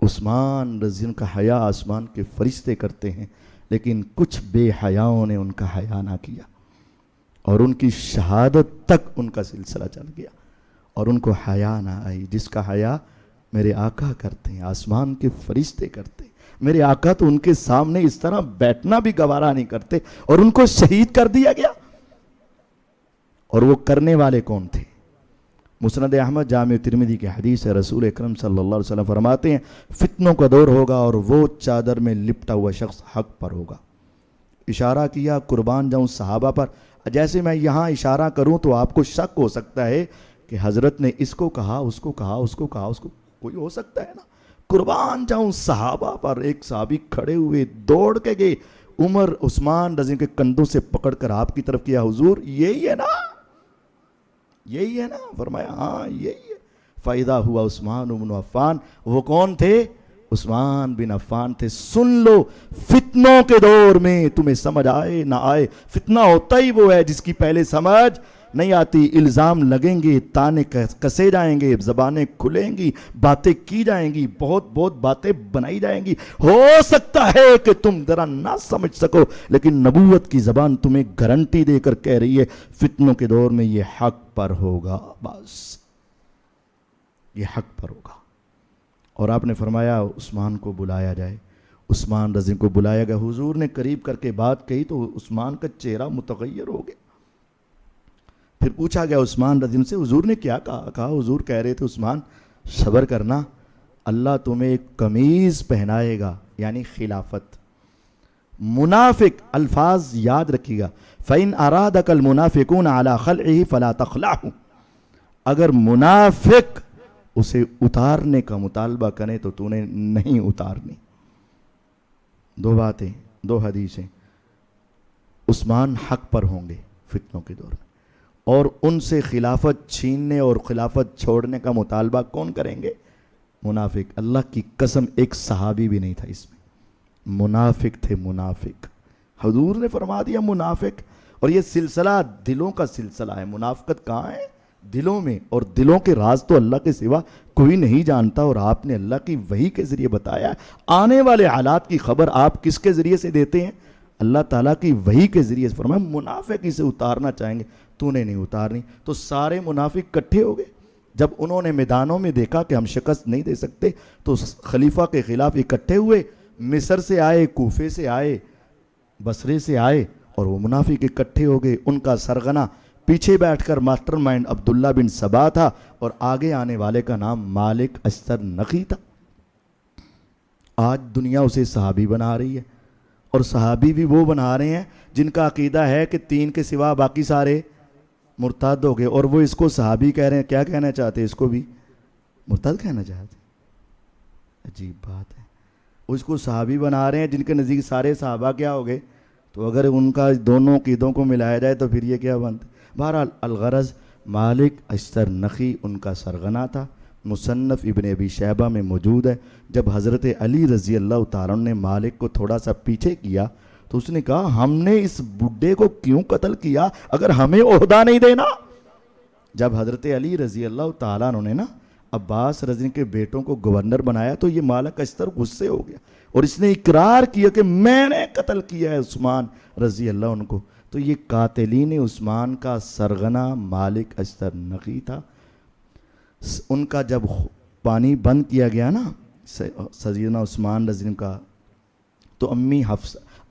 عثمان رضی اللہ کا حیا آسمان کے فرشتے کرتے ہیں، لیکن کچھ بے حیاؤں نے ان کا حیا نہ کیا، اور ان کی شہادت تک ان کا سلسلہ چل گیا، اور ان کو حیا نہ آئی۔ جس کا حیا میرے آقا کرتے ہیں، آسمان کے فرشتے کرتے ہیں، میرے آقا تو ان کے سامنے اس طرح بیٹھنا بھی گوارا نہیں کرتے، اور ان کو شہید کر دیا گیا۔ اور وہ کرنے والے کون تھے؟ مسند احمد جامع ترمذی کی حدیث ہے، رسول اکرم صلی اللہ علیہ وسلم فرماتے ہیں فتنوں کا دور ہوگا اور وہ چادر میں لپٹا ہوا شخص حق پر ہوگا۔ اشارہ کیا قربان جاؤں صحابہ پر۔ جیسے میں یہاں اشارہ کروں تو آپ کو شک ہو سکتا ہے کہ حضرت نے اس کو کہا، اس کو کہا، اس کو کہا، اس کو، کوئی ہو سکتا ہے نا؟ قربان جاؤں صحابہ پر۔ ایک صحابی کھڑے ہوئے دوڑ کے گئے، عمر عثمان رضی کے کندھوں سے پکڑ کر آپ کی طرف کیا، حضور یہی ہے نا، یہی ہے نا؟ فرمایا ہاں یہی ہے۔ فائدہ ہوا عثمان بن عفان۔ وہ کون تھے؟ عثمان بن عفان تھے۔ سن لو، فتنوں کے دور میں تمہیں سمجھ آئے نہ آئے، فتنہ ہوتا ہی وہ ہے جس کی پہلے سمجھ نہیں آتی۔ الزام لگیں گے، تانے کسے جائیں گے، زبانیں کھلیں گی، باتیں کی جائیں گی، بہت بہت باتیں بنائی جائیں گی۔ ہو سکتا ہے کہ تم ذرا نہ سمجھ سکو، لیکن نبوت کی زبان تمہیں گارنٹی دے کر کہہ رہی ہے فتنوں کے دور میں یہ حق پر ہوگا، بس یہ حق پر ہوگا۔ اور آپ نے فرمایا عثمان کو بلایا جائے۔ عثمان رضی کو بلایا گیا، حضور نے قریب کر کے بات کہی تو عثمان کا چہرہ متغیر ہو گیا۔ پھر پوچھا گیا عثمان رضی سے، حضور نے کیا کہا؟ حضور کہہ رہے تھے عثمان صبر کرنا، اللہ تمہیں ایک قمیض پہنائے گا، یعنی خلافت۔ منافق، الفاظ یاد رکھیے گا، فَإِنْ أَرَادَكَ الْمُنَافِقُونَ عَلَى خَلْعِهِ فَلَا تَخْلَعْهُ، اگر منافق اسے اتارنے کا مطالبہ کریں تو تو نے نہیں اتارنی۔ دو باتیں، دو حدیثیں۔ عثمان حق پر ہوں گے فتنوں کے دور میں، اور ان سے خلافت چھیننے اور خلافت چھوڑنے کا مطالبہ کون کریں گے؟ منافق۔ اللہ کی قسم ایک صحابی بھی نہیں تھا اس میں، منافق تھے، منافق۔ حضور نے فرما دیا منافق، اور یہ سلسلہ دلوں کا سلسلہ ہے۔ منافقت کہاں ہے؟ دلوں میں، اور دلوں کے راز تو اللہ کے سوا کوئی نہیں جانتا، اور آپ نے اللہ کی وحی کے ذریعے بتایا ہے۔ آنے والے حالات کی خبر آپ کس کے ذریعے سے دیتے ہیں؟ اللہ تعالیٰ کی وحی کے ذریعے سے۔ فرمایا منافق اسے اتارنا چاہیں گے، تو نے نہیں اتارنی۔ تو سارے منافق کٹھے ہو گئے۔ جب انہوں نے میدانوں میں دیکھا کہ ہم شکست نہیں دے سکتے تو خلیفہ کے خلاف اکٹھے ہوئے، مصر سے آئے، کوفے سے آئے، بصرے سے آئے، اور وہ منافق اکٹھے ہو گئے۔ ان کا سرغنہ پیچھے بیٹھ کر ماسٹر مائنڈ عبداللہ بن سبا تھا، اور آگے آنے والے کا نام مالک اشترنقی تھا۔ آج دنیا اسے صحابی بنا رہی ہے، اور صحابی بھی وہ بنا رہے ہیں جن کا عقیدہ ہے کہ تین کے سوا باقی سارے مرتد ہو گئے، اور وہ اس کو صحابی کہہ رہے ہیں۔ کیا کہنا چاہتے ہیں؟ اس کو بھی مرتد کہنا چاہتے ہیں۔ عجیب بات ہے، وہ اس کو صحابی بنا رہے ہیں جن کے نزدیک سارے صحابہ کیا ہو گئے۔ تو اگر ان کا دونوں عقیدوں کو ملایا جائے تو پھر یہ کیا بنتا ہے؟ بہرحال الغرض مالک اشترنقی ان کا سرغنہ تھا، مصنف ابن ابی شیبہ میں موجود ہے۔ جب حضرت علی رضی اللہ تعالیٰ نے مالک کو تھوڑا سا پیچھے کیا تو اس نے کہا ہم نے اس بڈھے کو کیوں قتل کیا اگر ہمیں عہدہ نہیں دینا؟ جب حضرت علی رضی اللہ تعالیٰ نے نا عباس رضی کے بیٹوں کو گورنر بنایا تو یہ مالک اشتر غصے ہو گیا، اور اس نے اقرار کیا کہ میں نے قتل کیا ہے عثمان رضی اللہ عنہ کو۔ تو یہ قاتلین عثمان کا سرغنہ مالک اشترنقی تھا۔ ان کا جب پانی بند کیا گیا نا سیدنا عثمان رضی اللہ کا، تو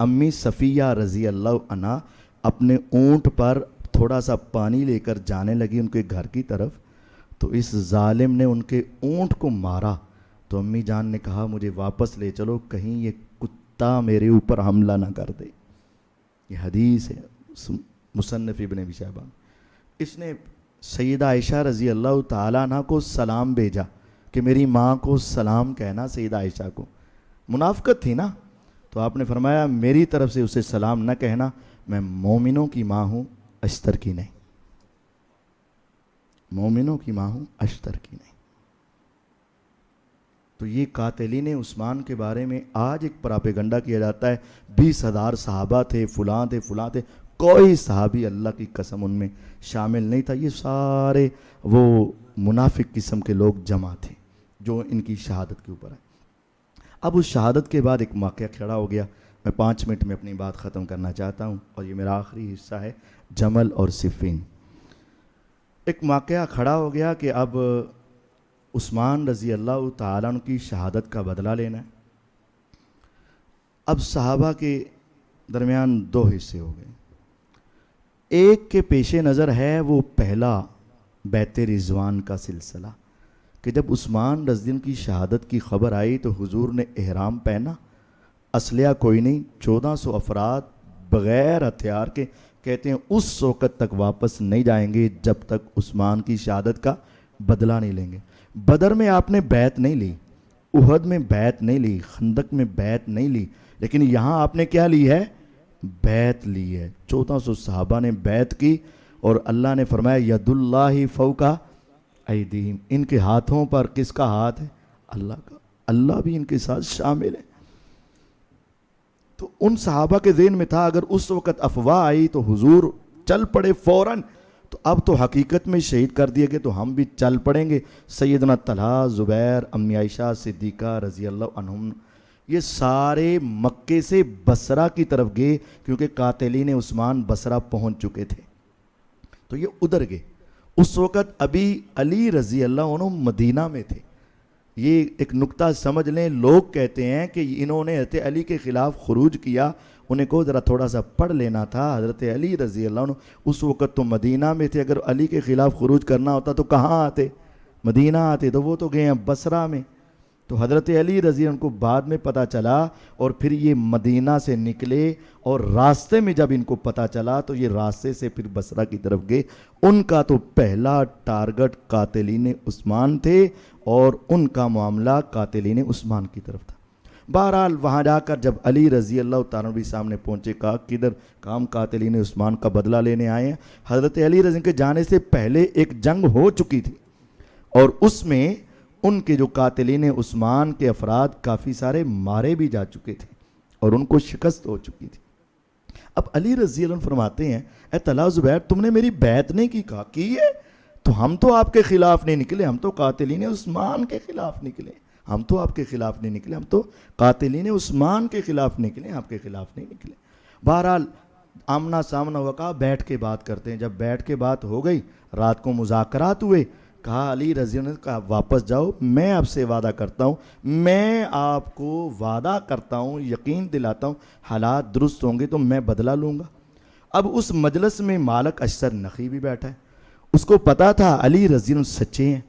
امی صفیہ رضی اللہ عنہ اپنے اونٹ پر تھوڑا سا پانی لے کر جانے لگی ان کے گھر کی طرف، تو اس ظالم نے ان کے اونٹ کو مارا۔ تو امی جان نے کہا مجھے واپس لے چلو، کہیں یہ کتا میرے اوپر حملہ نہ کر دے۔ یہ حدیث ہے مصنف ابن ابی شیبہ۔ اس نے سیدہ عائشہ رضی اللہ تعالیٰ عنہ کو سلام بھیجا کہ میری ماں کو سلام کہنا، سیدہ عائشہ کو۔ منافقت تھی نا، تو آپ نے فرمایا میری طرف سے اسے سلام نہ کہنا، میں مومنوں کی ماں ہوں، اشتر کی نہیں، مومنوں کی ماں ہوں، اشتر کی نہیں۔ تو یہ قاتلین عثمان کے بارے میں آج ایک پراپیگنڈا کیا جاتا ہے، 20,000 صحابہ تھے، فلاں تھے، فلاں تھے، کوئی صحابی اللہ کی قسم ان میں شامل نہیں تھا۔ یہ سارے وہ منافق قسم کے لوگ جمع تھے جو ان کی شہادت کے اوپر ہے۔ اب اس شہادت کے بعد ایک واقعہ کھڑا ہو گیا، میں 5 منٹ میں اپنی بات ختم کرنا چاہتا ہوں، اور یہ میرا آخری حصہ ہے، جمل اور صفین۔ ایک واقعہ کھڑا ہو گیا کہ اب عثمان رضی اللہ تعالیٰ عنہ کی شہادت کا بدلہ لینا ہے۔ اب صحابہ کے درمیان 2 حصے ہو گئے۔ ایک کے پیش نظر ہے وہ پہلا بیت رضوان کا سلسلہ کہ جب عثمان رضی اللہ عنہ کی شہادت کی خبر آئی تو حضور نے احرام پہنا، اسلحہ کوئی نہیں، 1400 افراد بغیر ہتھیار کے، کہتے ہیں اس وقت تک واپس نہیں جائیں گے جب تک عثمان کی شہادت کا بدلہ نہیں لیں گے۔ بدر میں آپ نے بیعت نہیں لی، احد میں بیعت نہیں لی، خندق میں بیعت نہیں لی، لیکن یہاں آپ نے کیا لی ہے؟ بیعت لی ہے۔ 1400 صحابہ نے بیعت کی اور اللہ نے فرمایا ید اللہ فوق ایدیہم، ان کے ہاتھوں پر کس کا ہاتھ ہے؟ اللہ کا، اللہ بھی ان کے ساتھ شامل ہے۔ تو ان صحابہ کے ذہن میں تھا اگر اس وقت افواہ آئی تو حضور چل پڑے فوراً، تو اب تو حقیقت میں شہید کر دیے گئے تو ہم بھی چل پڑیں گے۔ سیدنا طلحہ، زبیر، امی عائشہ صدیقہ رضی اللہ عنہم یہ سارے مکے سے بصرہ کی طرف گئے کیونکہ قاتلین عثمان بصرہ پہنچ چکے تھے، تو یہ ادھر گئے۔ اس وقت ابھی علی رضی اللہ عنہ مدینہ میں تھے۔ یہ ایک نکتہ سمجھ لیں، لوگ کہتے ہیں کہ انہوں نے حضرت علی کے خلاف خروج کیا، انہیں کو ذرا تھوڑا سا پڑھ لینا تھا۔ حضرت علی رضی اللہ عنہ اس وقت تو مدینہ میں تھے، اگر علی کے خلاف خروج کرنا ہوتا تو کہاں آتے؟ مدینہ آتے، تو وہ تو گئے ہیں بصرہ میں۔ تو حضرت علی رضی اللہ عنہ کو بعد میں پتہ چلا اور پھر یہ مدینہ سے نکلے اور راستے میں جب ان کو پتہ چلا تو یہ راستے سے پھر بصرہ کی طرف گئے۔ ان کا تو پہلا ٹارگٹ قاتلین عثمان تھے اور ان کا معاملہ قاتلین عثمان کی طرف تھا۔ بہرحال وہاں جا کر جب علی رضی اللہ تعالیٰ عنہ بھی سامنے پہنچے، کہا کدھر؟ کام قاتلین عثمان کا بدلہ لینے آئے ہیں۔ حضرت علی رضی اللہ کے جانے سے پہلے ایک جنگ ہو چکی تھی اور اس میں ان کے جو قاتلین عثمان کے افراد کافی سارے مارے بھی جا چکے تھے اور ان کو شکست ہو چکی تھی۔ اب علی رضی اللہ عنہ فرماتے ہیں اے طلحہ زبیر تم نے میری بیعت نہیں کی؟ کہا کی ہے، تو ہم تو آپ کے خلاف نہیں نکلے، ہم تو قاتلین عثمان کے خلاف نکلے، ہم تو آپ کے خلاف نہیں نکلے، ہم تو قاتلین عثمان کے خلاف نکلے، آپ کے خلاف نہیں نکلے۔ بہرحال آمنا سامنا ہوا، کہا بیٹھ کے بات کرتے ہیں۔ جب بیٹھ کے بات ہو گئی، رات کو مذاکرات ہوئے، کہا علی رضی اللہ عنہ کہا واپس جاؤ، میں آپ سے وعدہ کرتا ہوں، میں آپ کو وعدہ کرتا ہوں، یقین دلاتا ہوں، حالات درست ہوں گے تو میں بدلہ لوں گا۔ اب اس مجلس میں مالک اشتر نقی بھی بیٹھا ہے، اس کو پتا تھا علی رضی اللہ عنہ سچے ہیں،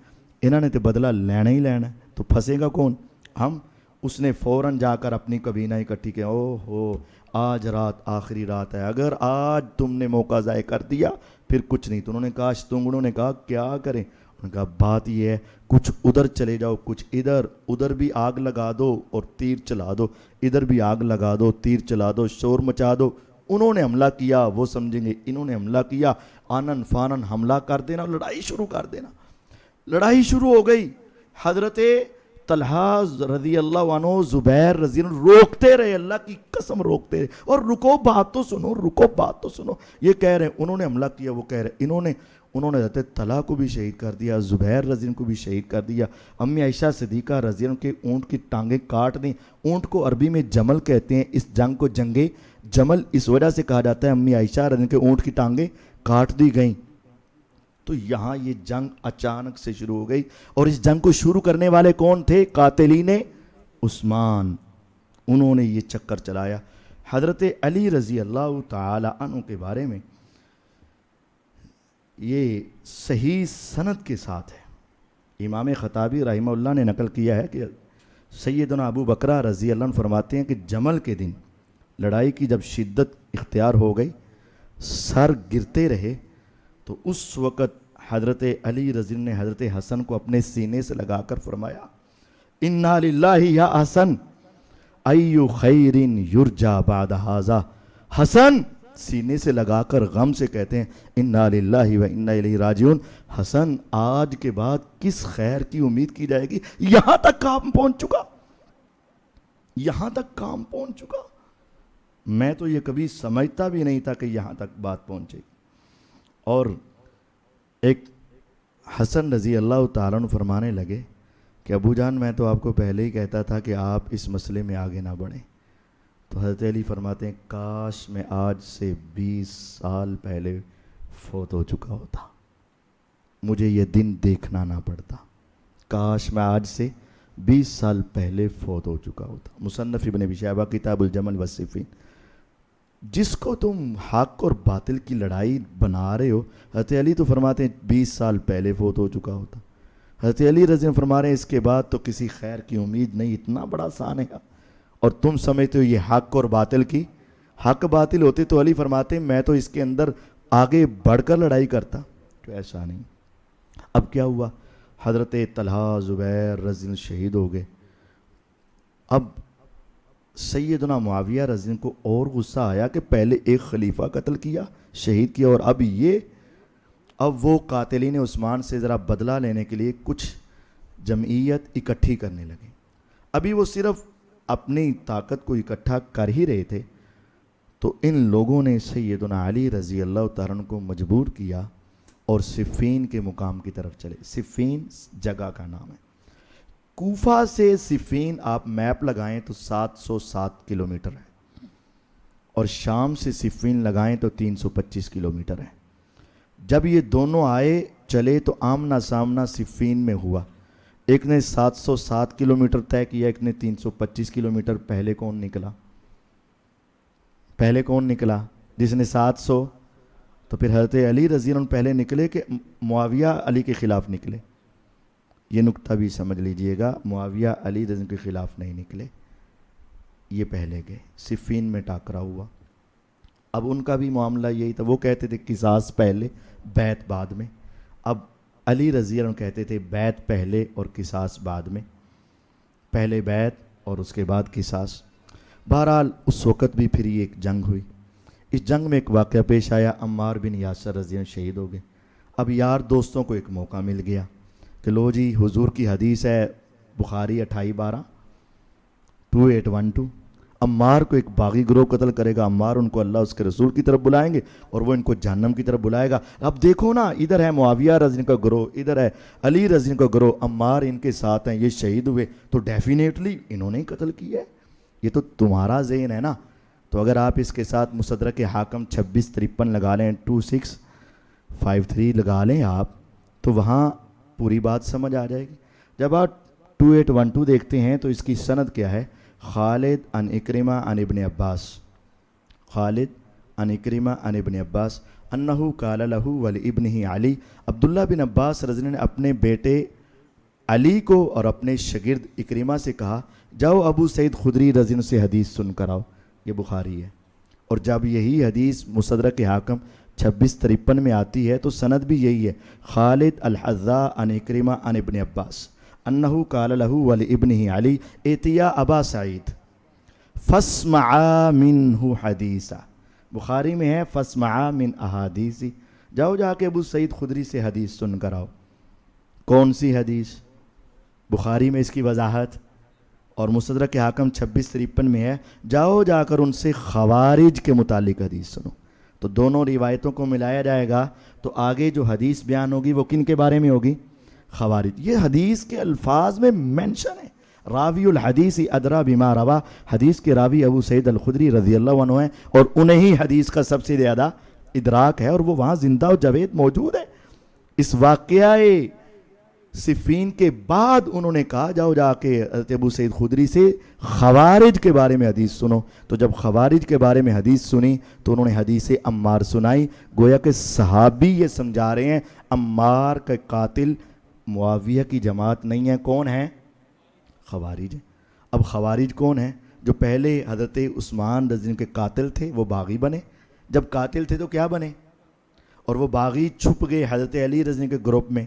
انہوں نے تو بدلہ لینا ہی لینا ہے، تو پھنسے گا کون؟ ہم۔ اس نے فوراً جا کر اپنی کابینہ اکٹھی کیا، او ہو آج رات آخری رات ہے، اگر آج تم نے موقع ضائع کر دیا پھر کچھ نہیں۔ تو انہوں نے کہا، شتونگڑوں نے کہا کیا کریں؟ انہوں نے کہا بات یہ ہے کچھ ادھر چلے جاؤ، کچھ ادھر، ادھر بھی آگ لگا دو اور تیر چلا دو، ادھر بھی آگ لگا دو تیر چلا دو، شور مچا دو۔ انہوں نے حملہ کیا وہ سمجھیں گے انہوں نے حملہ کیا، آنن فانن حملہ کر دینا، لڑائی شروع کر دینا۔ لڑائی شروع ہو گئی، حضرت طلحہ رضی اللہ عنہ، زبیر رضی اللہ عنہ روکتے رہے، اللہ کی قسم روکتے رہے، اور رکو بات تو سنو، رکو بات تو سنو۔ یہ کہہ رہے ہیں انہوں نے حملہ کیا، وہ کہہ رہے انہوں نے حضرت طلحہ کو بھی شہید کر دیا، زبیر رضی اللہ کو بھی شہید کر دیا، امی عائشہ صدیقہ رضی اللہ کے اونٹ کی ٹانگیں کاٹ دیں۔ اونٹ کو عربی میں جمل کہتے ہیں، اس جنگ کو جنگ جمل اس وجہ سے کہا جاتا ہے، امی عائشہ رضی اللہ کے اونٹ کی ٹانگیں کاٹ دی گئیں۔ تو یہاں یہ جنگ اچانک سے شروع ہو گئی، اور اس جنگ کو شروع کرنے والے کون تھے؟ قاتلین عثمان، انہوں نے یہ چکر چلایا۔ حضرت علی رضی اللہ تعالی عنہ کے بارے میں یہ صحیح سند کے ساتھ ہے، امام خطابی رحمہ اللہ نے نقل کیا ہے کہ سیدنا ابو بکرہ رضی اللہ عنہ فرماتے ہیں کہ جمل کے دن لڑائی کی جب شدت اختیار ہو گئی، سر گرتے رہے، تو اس وقت حضرت علی رضی اللہ نے حضرت حسن کو اپنے سینے سے لگا کر فرمایا انا للہ یا حسن ایو خیر یرجا بعد ھذا۔ حسن سینے سے لگا کر غم سے کہتے ہیں انا للہ و انا الیہ راجعون، حسن آج کے بعد کس خیر کی امید کی جائے گی؟ یہاں تک کام پہنچ چکا، یہاں تک کام پہنچ چکا، میں تو یہ کبھی سمجھتا بھی نہیں تھا کہ یہاں تک بات پہنچے گی۔ اور ایک حسن رضی اللہ تعالیٰ عنہ فرمانے لگے کہ ابو جان میں تو آپ کو پہلے ہی کہتا تھا کہ آپ اس مسئلے میں آگے نہ بڑھیں۔ تو حضرت علی فرماتے ہیں کاش میں آج سے 20 سال پہلے فوت ہو چکا ہوتا، مجھے یہ دن دیکھنا نہ پڑتا، کاش میں آج سے 20 سال پہلے فوت ہو چکا ہوتا۔ مصنف ابن ابی شیبہ کتاب الجمل والسفین جس کو تم حق اور باطل کی لڑائی بنا رہے ہو، حضرت علی تو فرماتے ہیں 20 سال پہلے فوت ہو چکا ہوتا. حضرت علی رضی اللہ عنہ فرما رہے ہیں اس کے بعد تو کسی خیر کی امید نہیں، اتنا بڑا سانحہ، اور تم سمجھتے ہو یہ حق اور باطل کی. حق باطل ہوتے تو علی فرماتے ہیں میں تو اس کے اندر آگے بڑھ کر لڑائی کرتا. تو ایسا نہیں. اب کیا ہوا؟ حضرت طلحہ زبیر رضی اللہ شہید ہو گئے. اب سیدنا معاویہ رضی اللہ کو اور غصہ آیا کہ پہلے ایک خلیفہ قتل کیا، شہید کیا، اور اب وہ قاتلین عثمان سے ذرا بدلہ لینے کے لیے کچھ جمعیت اکٹھی کرنے لگے. ابھی وہ صرف اپنی طاقت کو اکٹھا کر ہی رہے تھے تو ان لوگوں نے سیدنا علی رضی اللہ تعالیٰ عنہ کو مجبور کیا اور صفین کے مقام کی طرف چلے. صفین جگہ کا نام ہے. کوفہ سے صفین آپ میپ لگائیں تو 707 کلومیٹر ہے، اور شام سے صفین لگائیں تو 325 کلومیٹر ہے. جب یہ دونوں آئے چلے تو آمنا سامنا صفین میں ہوا. ایک نے 707 کلومیٹر طے کیا، ایک نے 325 کلومیٹر. پہلے کون نکلا؟ جس نے 700. تو پھر حضرت علی رضی اللہ عنہ پہلے نکلے کہ معاویہ علی کے خلاف نکلے؟ یہ نقطہ بھی سمجھ لیجئے گا، معاویہ علی رضی اللہ عنہ کے خلاف نہیں نکلے، یہ پہلے گئے. صفین میں ٹاکرا ہوا. اب ان کا بھی معاملہ یہی تھا، وہ کہتے تھے قصاص پہلے بیعت بعد میں. اب علی رضی اللہ عنہ کہتے تھے بیعت پہلے اور قصاص بعد میں، پہلے بیعت اور اس کے بعد قصاص. بہرحال اس وقت بھی پھر یہ ایک جنگ ہوئی. اس جنگ میں ایک واقعہ پیش آیا، عمار بن یاسر رضی اللہ عنہ شہید ہو گئے. اب یار دوستوں کو ایک موقع مل گیا کہ لو جی حضور کی حدیث ہے بخاری 2812 عمار کو ایک باغی گروہ قتل کرے گا، عمار ان کو اللہ اس کے رسول کی طرف بلائیں گے اور وہ ان کو جہنم کی طرف بلائے گا. اب دیکھو نا، ادھر ہے معاویہ رضی اللہ کا گروہ، ادھر ہے علی رضی اللہ کا گروہ، عمار ان کے ساتھ ہیں، یہ شہید ہوئے تو ڈیفینیٹلی انہوں نے ہی قتل کیا ہے. یہ تو تمہارا ذہن ہے نا. تو اگر آپ اس کے ساتھ مستدرک حاکم 2653 لگا لیں، 2653 لگا لیں آپ، تو وہاں پوری بات سمجھ آ جائے گی. جب آپ 2812 دیکھتے ہیں تو اس کی سند کیا ہے؟ خالد عن اکرمہ عن ابن عباس، خالد عن اکرمہ عن ابن عباس انہو قال لہ ولابنہ علی. عبداللہ بن عباس رضی اللہ عنہ نے اپنے بیٹے علی کو اور اپنے شاگرد اکرمہ سے کہا جاؤ ابو سعید خدری رضی اللہ عنہ سے حدیث سن کر آؤ. یہ بخاری ہے. اور جب یہی حدیث مستدرک حاکم 2653 میں آتی ہے تو سند بھی یہی ہے، خالد الحذاء عن اکرمہ عن ابن عباس انہو قال لہ ولابنہ علی اتیا ابا سعید فاسمعا منہ حدیثا. بخاری میں ہے فاسمعا من احادیثی، جاؤ جا کے ابو سعید خدری سے حدیث سن کر آؤ. کون سی حدیث؟ بخاری میں اس کی وضاحت، اور مستدرک حاکم 2653 میں ہے جاؤ جا کر ان سے خوارج کے متعلق حدیث سنو. تو دونوں روایتوں کو ملایا جائے گا تو آگے جو حدیث بیان ہوگی وہ کن کے بارے میں ہوگی؟ خوارج. یہ حدیث کے الفاظ میں مینشن ہے، راوی الحدیث ادرا بما روا. حدیث کے راوی ابو سعید الخدری رضی اللہ عنہ ہیں اور انہیں ہی حدیث کا سب سے زیادہ ادراک ہے، اور وہ وہاں زندہ و جاوید موجود ہے. اس واقعہ صفین کے بعد انہوں نے کہا جاؤ جا کے حضرت ابو سعید خدری سے خوارج کے بارے میں حدیث سنو. تو جب خوارج کے بارے میں حدیث سنی تو انہوں نے حدیث عمار سنائی. گویا کہ صحابی یہ سمجھا رہے ہیں عمار کا قاتل معاویہ کی جماعت نہیں ہے. کون ہے؟ خوارج. اب خوارج کون ہیں؟ جو پہلے حضرت عثمان رضی اللہ عنہ کے قاتل تھے وہ باغی بنے. جب قاتل تھے تو کیا بنے؟ اور وہ باغی چھپ گئے حضرت علی رضی اللہ عنہ کے گروپ میں،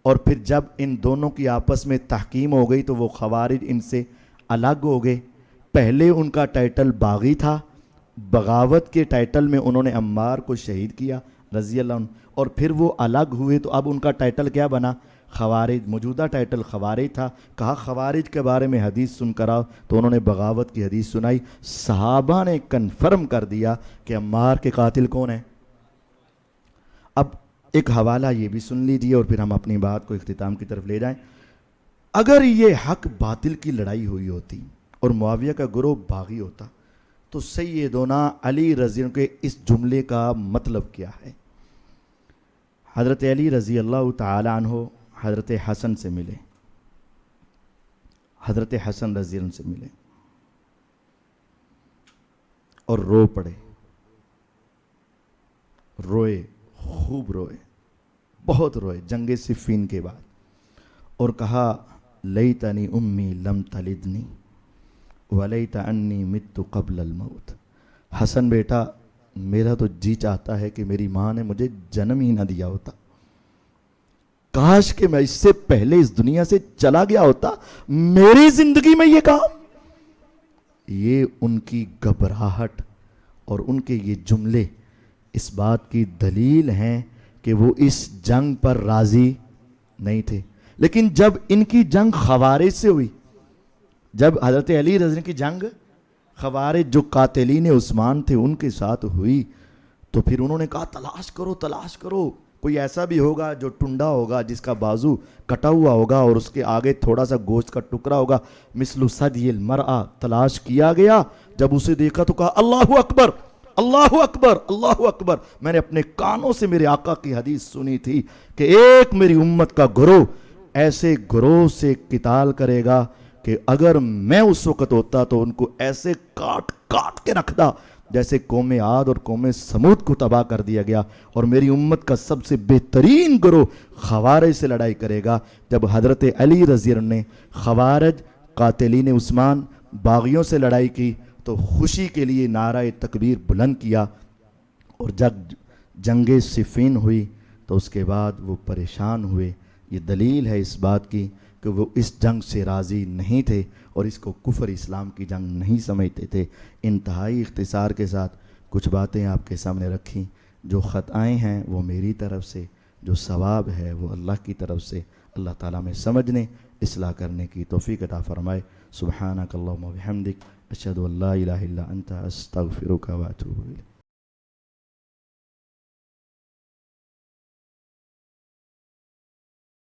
اور پھر جب ان دونوں کی آپس میں تحکیم ہو گئی تو وہ خوارج ان سے الگ ہو گئے. پہلے ان کا ٹائٹل باغی تھا، بغاوت کے ٹائٹل میں انہوں نے عمار کو شہید کیا رضی اللہ عنہ، اور پھر وہ الگ ہوئے تو اب ان کا ٹائٹل کیا بنا؟ خوارج. موجودہ ٹائٹل خوارج تھا. کہا خوارج کے بارے میں حدیث سن کر آؤ، تو انہوں نے بغاوت کی حدیث سنائی. صحابہ نے کنفرم کر دیا کہ عمار کے قاتل کون ہیں. اب ایک حوالہ یہ بھی سن لیجیے اور پھر ہم اپنی بات کو اختتام کی طرف لے جائیں. اگر یہ حق باطل کی لڑائی ہوئی ہوتی اور معاویہ کا گروہ باغی ہوتا تو سیدنا علی رضی اللہ عنہ کے اس جملے کا مطلب کیا ہے؟ حضرت علی رضی اللہ تعالی عنہ حضرت حسن سے ملے، حضرت حسن رضی اللہ عنہ سے ملے اور رو پڑے روئے، خوب روئے، بہت روئے جنگ صفین کے بعد، اور کہا لیتنی امی لم تلدنی ولیت انی مت قبل الموت، حسن بیٹا میرا تو جی چاہتا ہے کہ میری ماں نے مجھے جنم ہی نہ دیا ہوتا، کاش کہ میں اس سے پہلے اس دنیا سے چلا گیا ہوتا، میری زندگی میں یہ کام۔ یہ ان کی گھبراہٹ اور ان کے یہ جملے اس بات کی دلیل ہیں کہ وہ اس جنگ پر راضی نہیں تھے۔ لیکن جب ان کی جنگ خوارج سے ہوئی، جب حضرت علی رضی اللہ کی جنگ خوارج جو قاتلین عثمان تھے ان کے ساتھ ہوئی، تو پھر انہوں نے کہا تلاش کرو تلاش کرو، کوئی ایسا بھی ہوگا جو ٹنڈا ہوگا، جس کا بازو کٹا ہوا ہوگا اور اس کے آگے تھوڑا سا گوشت کا ٹکڑا ہوگا، مثل ثدی المرأة۔ تلاش کیا گیا، جب اسے دیکھا تو کہا اللہ اکبر اللہ اکبر اللہ اکبر۔ میں نے اپنے کانوں سے میرے آقا کی حدیث سنی تھی کہ ایک میری امت کا گروہ ایسے گروہ سے قتال کرے گا کہ اگر میں اس وقت ہوتا تو ان کو ایسے کاٹ کاٹ کے رکھتا جیسے قوم عاد اور قوم سمود کو تباہ کر دیا گیا، اور میری امت کا سب سے بہترین گروہ خوارج سے لڑائی کرے گا۔ جب حضرت علی رضی اللہ عنہ نے خوارج قاتلین عثمان باغیوں سے لڑائی کی تو خوشی کے لیے نعرہ تکبیر بلند کیا، اور جب جنگ صفین ہوئی تو اس کے بعد وہ پریشان ہوئے۔ یہ دلیل ہے اس بات کی کہ وہ اس جنگ سے راضی نہیں تھے اور اس کو کفر اسلام کی جنگ نہیں سمجھتے تھے۔ انتہائی اختصار کے ساتھ کچھ باتیں آپ کے سامنے رکھیں، جو خطائیں ہیں وہ میری طرف سے، جو ثواب ہے وہ اللہ کی طرف سے۔ اللہ تعالیٰ میں سمجھنے اصلاح کرنے کی توفیق عطا فرمائے۔ سبحانک اللہم و بحمدک، اشہد ان لا الہ الا انت، استغفرک و اتوب الیک۔